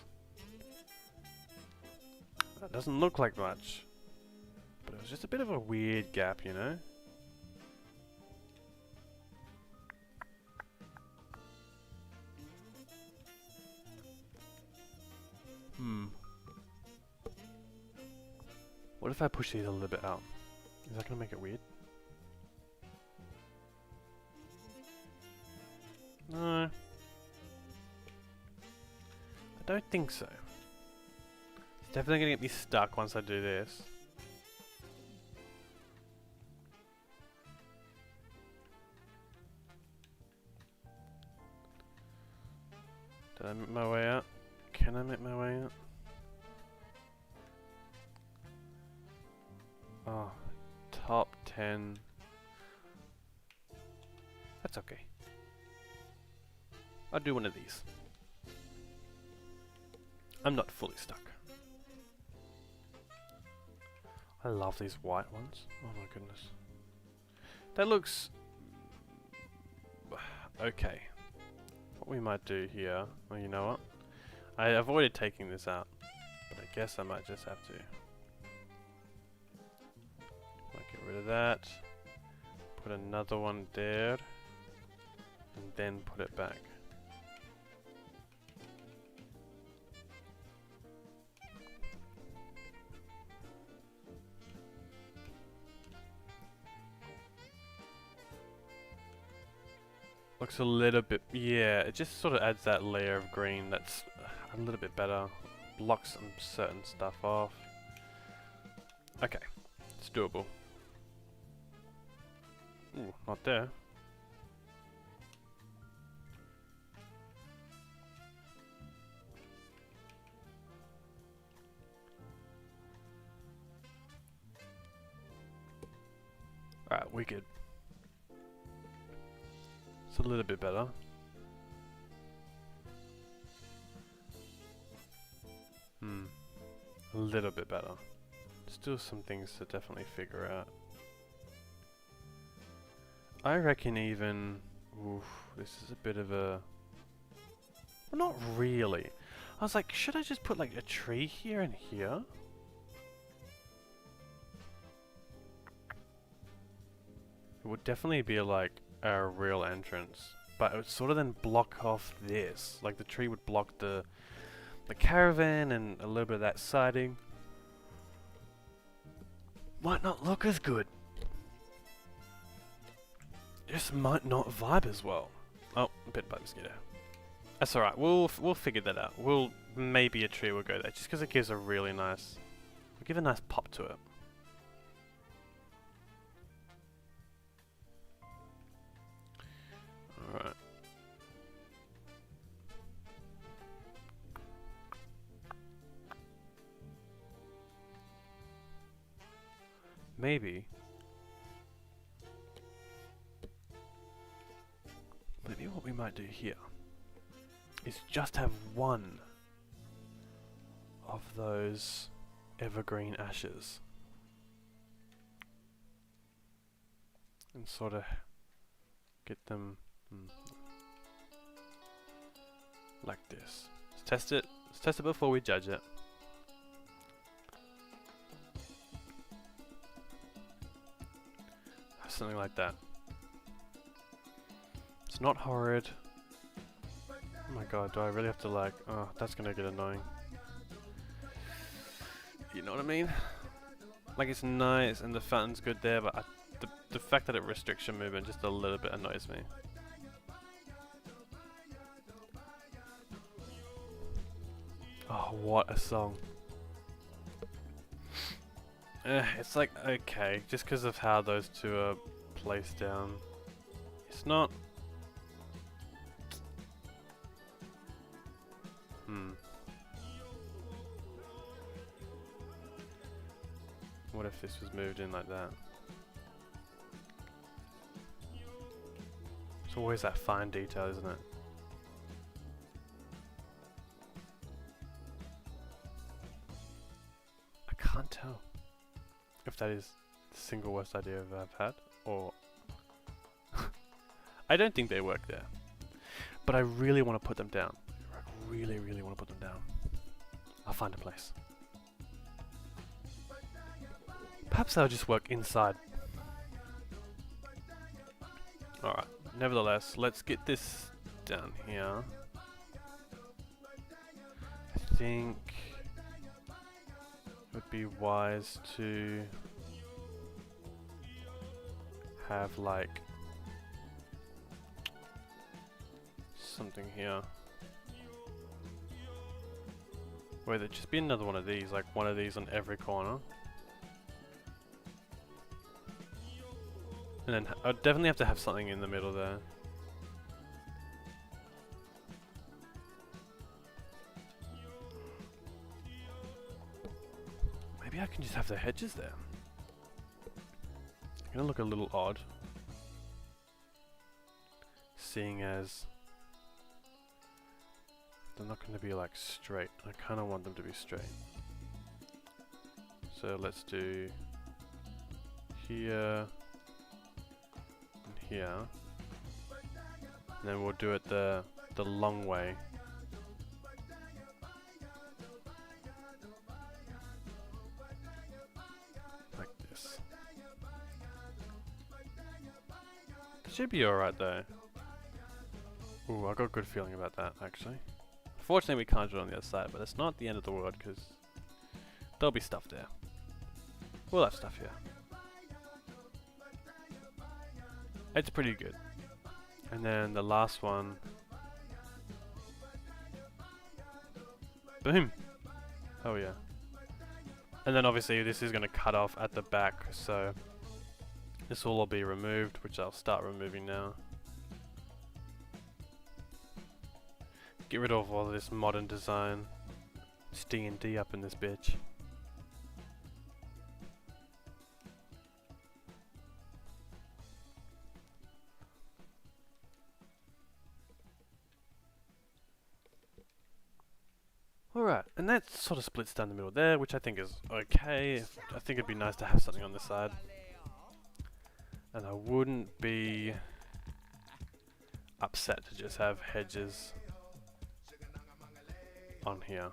That doesn't look like much. But it was just a bit of a weird gap, you know? What if I push these a little bit out? Is that gonna make it weird? No. I don't think so. It's definitely gonna get me stuck once I do this. Did I make my way out? Can I make my way out? Oh, top 10. That's okay. I'll do one of these. I'm not fully stuck. I love these white ones. Oh my goodness. That looks... okay. What we might do here... well, you know what? I avoided taking this out. But I guess I might just have to. Might get rid of that. Put another one there. And then put it back. Looks a little bit, yeah, it just sort of adds that layer of green that's a little bit better. Blocks some certain stuff off. Okay, it's doable. Ooh, not there. Alright, wicked. It's a little bit better. A little bit better. Still some things to definitely figure out. I reckon even... oof, this is a bit of a... well, not really. I was like, should I just put like a tree here and here? It would definitely be like a real entrance, but it would sort of then block off this. Like the tree would block the caravan and a little bit of that siding. might not look as good. Just might not vibe as well. Oh, bit by mosquito. That's alright, we'll figure that out. Maybe a tree will go there, just because it gives a really nice, give a nice pop to it. Alright. Maybe what we might do here is just have one of those evergreen ashes and sort of get them like this. Let's test it. Let's test it before we judge it. Something like that. It's not horrid. Oh my god, do I really have to like... Oh, that's gonna get annoying. You know what I mean? Like, it's nice and the fountain's good there, but the fact that it restricts your movement just a little bit annoys me. Oh, what a song. It's like, okay, just because of how those two are placed down. It's not... What if this was moved in like that? It's always that fine detail, isn't it? I can't tell if that is the single worst idea I've had, or... I don't think they work there. But I really want to put them down. I really, really want to put them down. I'll find a place. Perhaps they'll just work inside. Alright, nevertheless, let's get this down here. I think it would be wise to have like something here where there'd just be another one of these, like one of these on every corner. And then I'd definitely have to have something in the middle there. Maybe I can just have the hedges there. It's gonna look a little odd, seeing as they're not going to be like straight. I kind of want them to be straight. So let's do here and here, and then we'll do it the long way. Like this. It should be alright though. Ooh, I got a good feeling about that actually. Fortunately we can't do it on the other side, but it's not the end of the world because there'll be stuff there. We'll have stuff here. It's pretty good. And then the last one. Boom! Oh yeah. And then obviously this is going to cut off at the back, so this will all be removed, which I'll start removing now. Get rid of all of this modern design. It's D&D up in this bitch. Alright, and that sort of splits down the middle there, which I think is okay. I think it'd be nice to have something on this side. And I wouldn't be upset to just have hedges on here.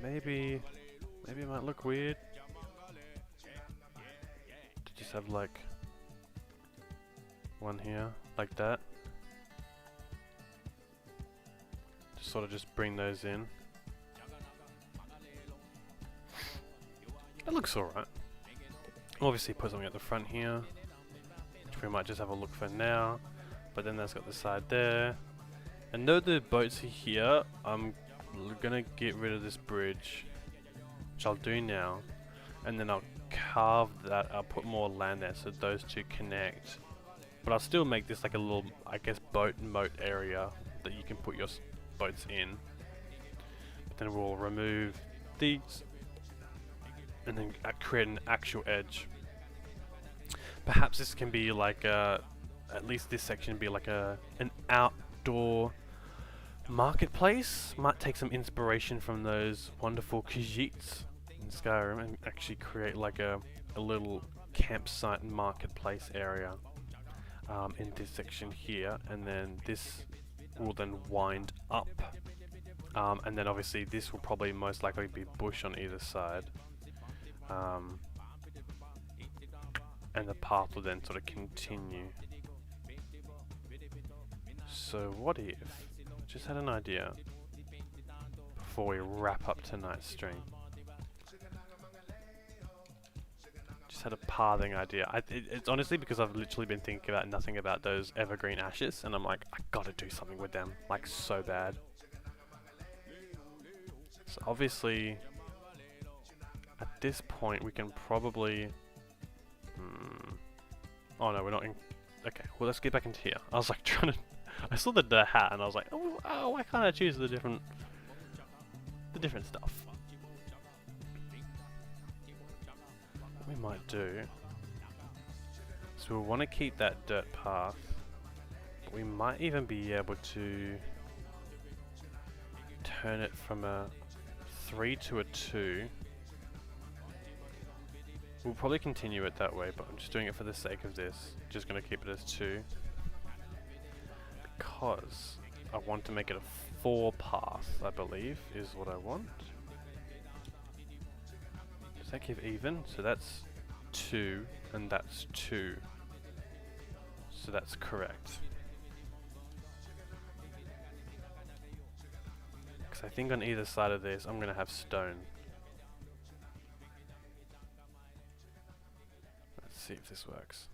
Maybe it might look weird to just have like one here, like that. sort of just bring those in. It looks alright. Obviously put something at the front here, which we might just have a look for now. But then that's got the side there. And though the boats are here, I'm gonna get rid of this bridge, which I'll do now. And then I'll carve that, I'll put more land there so those two connect. But I'll still make this like a little, I guess, boat moat area that you can put your boats in. But then we'll remove these and then create an actual edge. Perhaps this can be like a, at least this section be like an outdoor marketplace. Might take some inspiration from those wonderful Khajiits in Skyrim and actually create like a little campsite and marketplace area in this section here, and then this will then wind up, and then obviously this will probably most likely be bush on either side, and the path will then sort of continue. So what if, just had an idea before we wrap up tonight's stream. Just had a pathing idea. It's honestly because I've literally been thinking about nothing about those evergreen ashes, and I'm like, I gotta do something with them, like so bad. So obviously, at this point we can probably... Oh no, we're not in... Okay, well let's get back into here. I was like trying to... I saw the hat and I was like, oh, why can't I choose the different stuff? What we might do, so we'll want to keep that dirt path, but we might even be able to turn it from a 3 to a 2. We'll probably continue it that way, but I'm just doing it for the sake of this. Just going to keep it as 2. Because I want to make it a 4 path, I believe, is what I want. Does that give even? So that's 2, and that's 2. So that's correct. Because I think on either side of this, I'm going to have stone. Let's see if this works.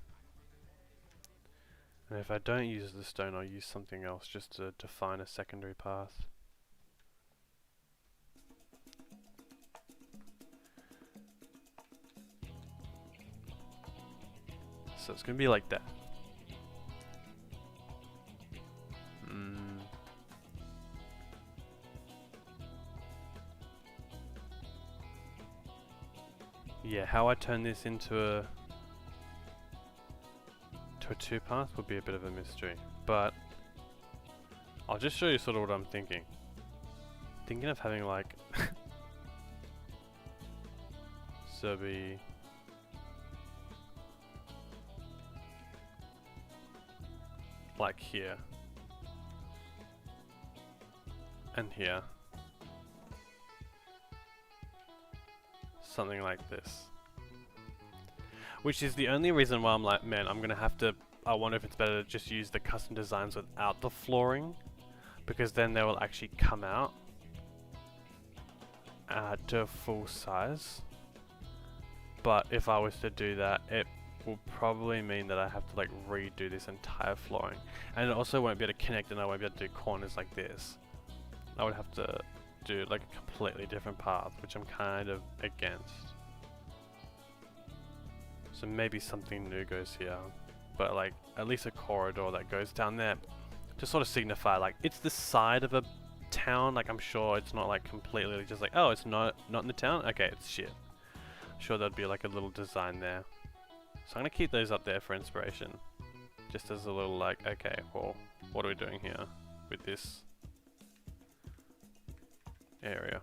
And if I don't use the stone, I'll use something else just to define a secondary path. So it's going to be like that. Yeah, how I turn this into a 2 path would be a bit of a mystery, but I'll just show you sort of what I'm thinking. Thinking of having like so be like here and here, something like this. Which is the only reason why I'm like, man, I'm gonna have to, I wonder if it's better to just use the custom designs without the flooring, because then they will actually come out to full size. But if I was to do that, it will probably mean that I have to like redo this entire flooring, and it also won't be able to connect, and I won't be able to do corners like this. I would have to do like a completely different path, which I'm kind of against. So maybe something new goes here, but like at least a corridor that goes down there to sort of signify like it's the side of a town. Like I'm sure it's not like completely just like, oh, it's not in the town. Okay, it's shit. I'm sure there'd be like a little design there. So I'm gonna keep those up there for inspiration, just as a little like, okay, well, what are we doing here with this area?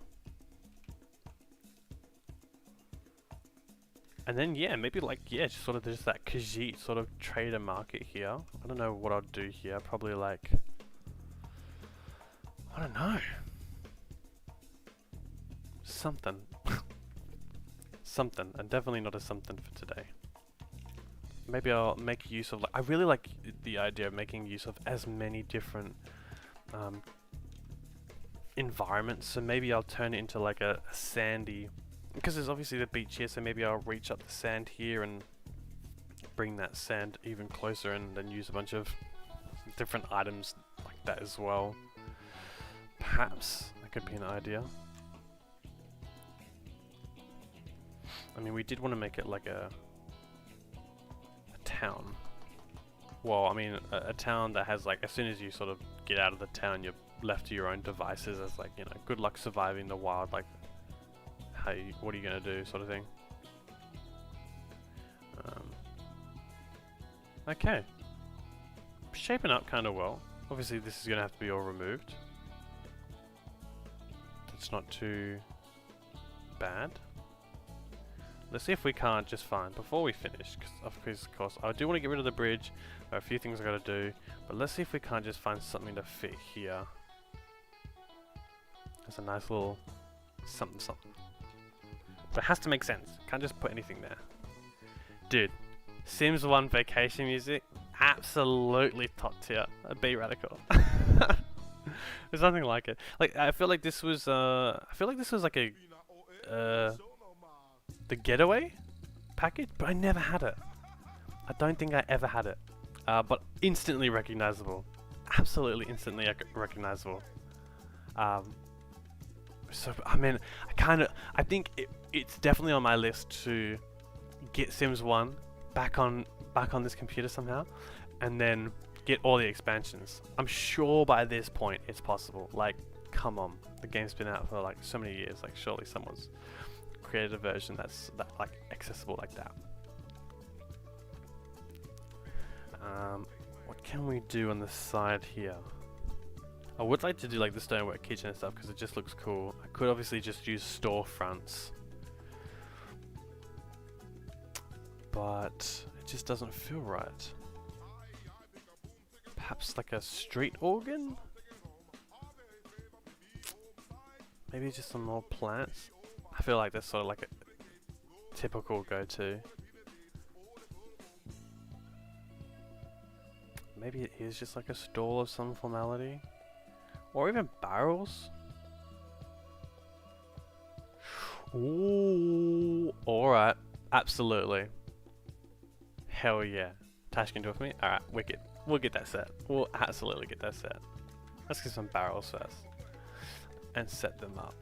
And then yeah, maybe like, yeah, just sort of just that Khajiit sort of trader market here. I don't know what I'll do here. Probably like, I don't know, something. Something, and definitely not a something for today. Maybe I'll make use of like, I really like the idea of making use of as many different environment, so maybe I'll turn it into like a sandy, because there's obviously the beach here, so maybe I'll reach up the sand here and bring that sand even closer and then use a bunch of different items like that as well. Perhaps that could be an idea. I mean, we did want to make it like a town. Well, I mean, a town that has like, as soon as you sort of get out of the town, you're left to your own devices as like, you know, good luck surviving the wild, like, hey, what are you gonna do, sort of thing. Okay. Shaping up kind of well. Obviously this is gonna have to be all removed. It's not too bad. Let's see if we can't just find, before we finish, because of course I do want to get rid of the bridge. There are a few things I gotta do, but let's see if we can't just find something to fit here. There's a nice little something something. But it has to make sense. Can't just put anything there. Dude, Sims 1 vacation music, absolutely top tier. Be radical. There's nothing like it. Like I feel like this was like a the getaway package, but I never had it. I don't think I ever had it. But instantly recognizable. Absolutely instantly recognizable. So I mean, I think it's definitely on my list to get Sims 1 back on this computer somehow, and then get all the expansions. I'm sure by this point it's possible. Like, come on, the game's been out for like so many years. Like, surely someone's created a version that's like accessible like that. What can we do on the side here? I would like to do like the stonework kitchen and stuff because it just looks cool. I could obviously just use storefronts, but it just doesn't feel right. Perhaps like a street organ? Maybe just some more plants? I feel like that's sort of like a typical go-to. Maybe it is just like a stall of some formality. Or even barrels. Ooh, alright. Absolutely. Hell yeah. Tash can do it with me? Alright, wicked. We'll get that set. We'll absolutely get that set. Let's get some barrels first. And set them up.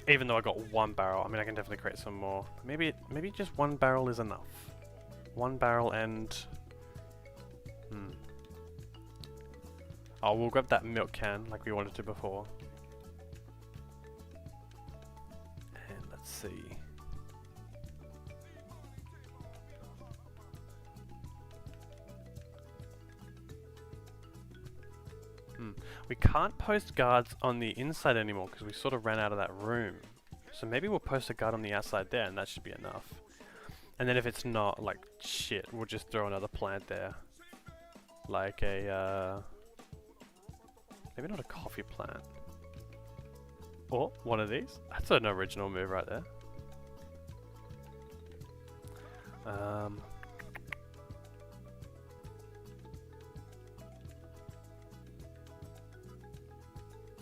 Even though I got one barrel, I mean I can definitely create some more. Maybe just one barrel is enough. One barrel and... Oh, we'll grab that milk can like we wanted to before. And let's see. We can't post guards on the inside anymore because we sort of ran out of that room. So maybe we'll post a guard on the outside there and that should be enough. And then if it's not, like, shit, we'll just throw another plant there. Like a, maybe not a coffee plant. Or one of these. That's an original move right there.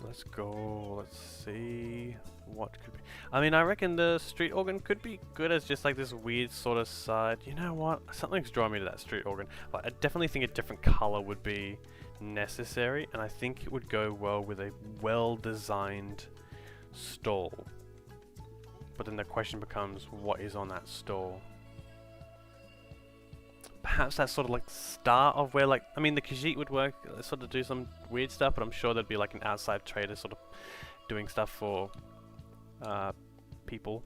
Let's go. Let's see what could be. I mean, I reckon the street organ could be good as just like this weird sort of side. You know what? Something's drawing me to that street organ. But I definitely think a different color would be necessary, and I think it would go well with a well-designed stall. But then the question becomes, what is on that stall? Perhaps that's sort of like the start of where, like, I mean, the Khajiit would work, sort of do some weird stuff, but I'm sure there'd be like an outside trader sort of doing stuff for people,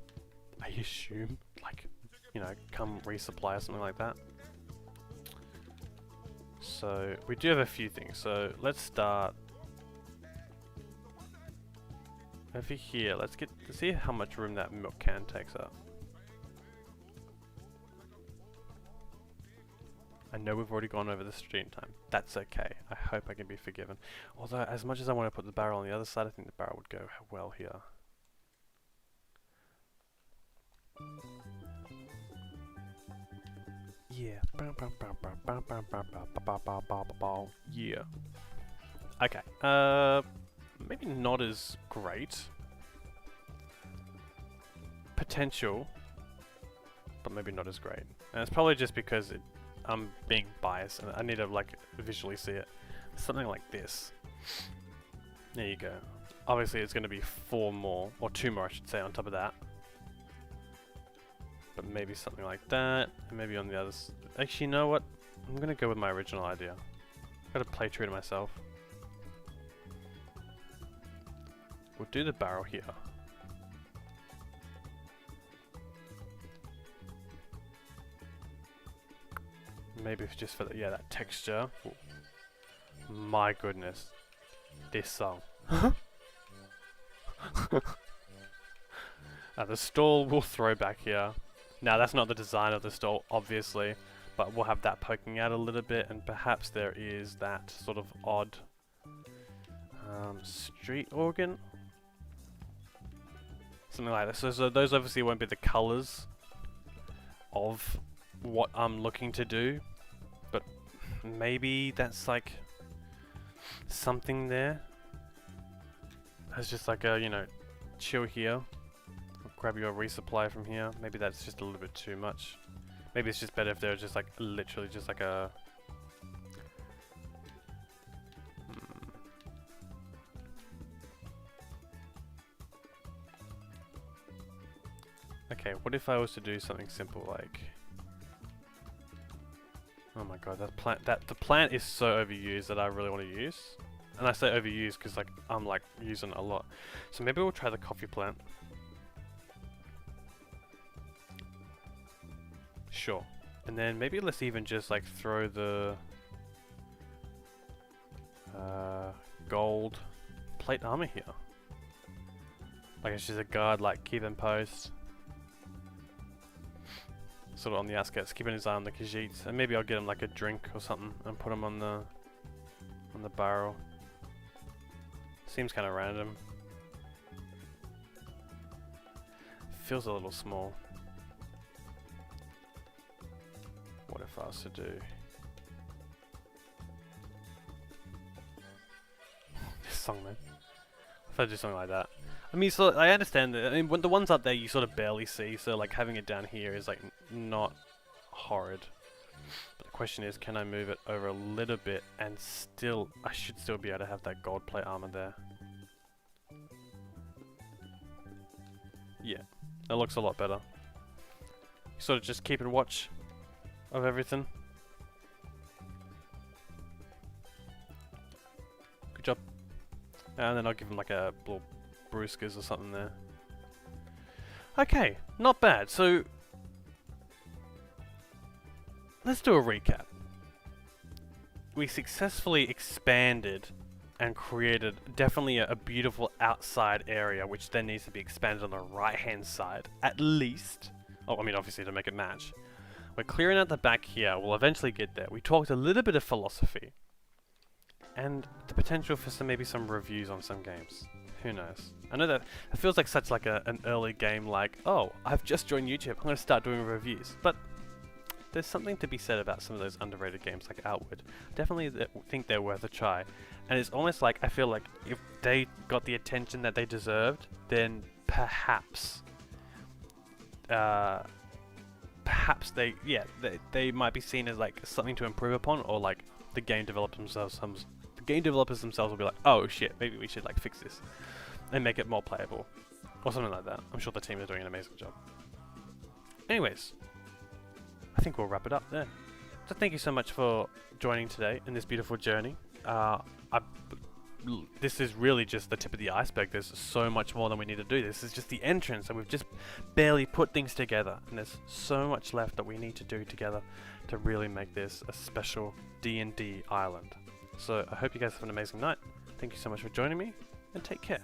I assume, like, you know, come resupply or something like that. So we do have a few things, so let's start over here. Let's see how much room that milk can takes up. I know we've already gone over the stream time. That's okay. I hope I can be forgiven. Although, as much as I want to put the barrel on the other side, I think the barrel would go well here. Yeah. Yeah. Okay. maybe not as great. Potential, but maybe not as great. And it's probably just because I'm being biased and I need to like visually see it. Something like this. There you go. Obviously it's going to be 4 more, or 2 more I should say, on top of that. But maybe something like that, and maybe on the others. Actually, you know what? I'm going to go with my original idea. Got to play true to myself. We'll do the barrel here. Maybe it's just for the, yeah, that texture. Ooh. My goodness. This song. The stall will throw back here. Now that's not the design of the stall, obviously, but we'll have that poking out a little bit, and perhaps there is that sort of odd street organ. Something like this. So those obviously won't be the colours of what I'm looking to do, but maybe that's like something there. There's just like a, you know, chill here. Grab your resupply from here. Maybe that's just a little bit too much. Maybe it's just better if they're just like literally just like a Okay, what if I was to do something simple like, oh my god, the plant is so overused that I really want to use. And I say overused because like I'm like using it a lot. So maybe we'll try the coffee plant. Sure. And then maybe let's even just like throw the gold plate armor here. Like it's just a guard, like keep in post. Sort of on the outskirts, keeping his eye on the Khajiits. And maybe I'll get him like a drink or something and put him on the barrel. Seems kind of random. Feels a little small. What if I was to do this song, man? If I do something like that. I mean, so I understand that. I mean, when the ones up there you sort of barely see, so like having it down here is like not horrid. But the question is, can I move it over a little bit and still, I should still be able to have that gold plate armor there. Yeah, that looks a lot better. Sort of just keeping watch of everything. Good job. And then I'll give him like a little brewskers or something there. Okay, not bad. So let's do a recap. We successfully expanded and created definitely a beautiful outside area, which then needs to be expanded on the right hand side at least. Oh, I mean obviously to make it match. We're clearing out the back here. We'll eventually get there. We talked a little bit of philosophy and the potential for maybe some reviews on some games. Who knows? I know that it feels like such like an early game, like, oh, I've just joined YouTube, I'm going to start doing reviews. But there's something to be said about some of those underrated games like Outward. Definitely think they're worth a try. And it's almost like, I feel like if they got the attention that they deserved, then perhaps they might be seen as like something to improve upon, or like the game developers themselves will be like, oh shit, maybe we should like fix this and make it more playable or something like that. I'm sure the team is doing an amazing job. Anyways, I think we'll wrap it up there. So thank you so much for joining today in this beautiful journey. This is really just the tip of the iceberg. There's so much more than we need to do. This is just the entrance, and we've just barely put things together. And there's so much left that we need to do together to really make this a special D&D island. So I hope you guys have an amazing night. Thank you so much for joining me, and take care.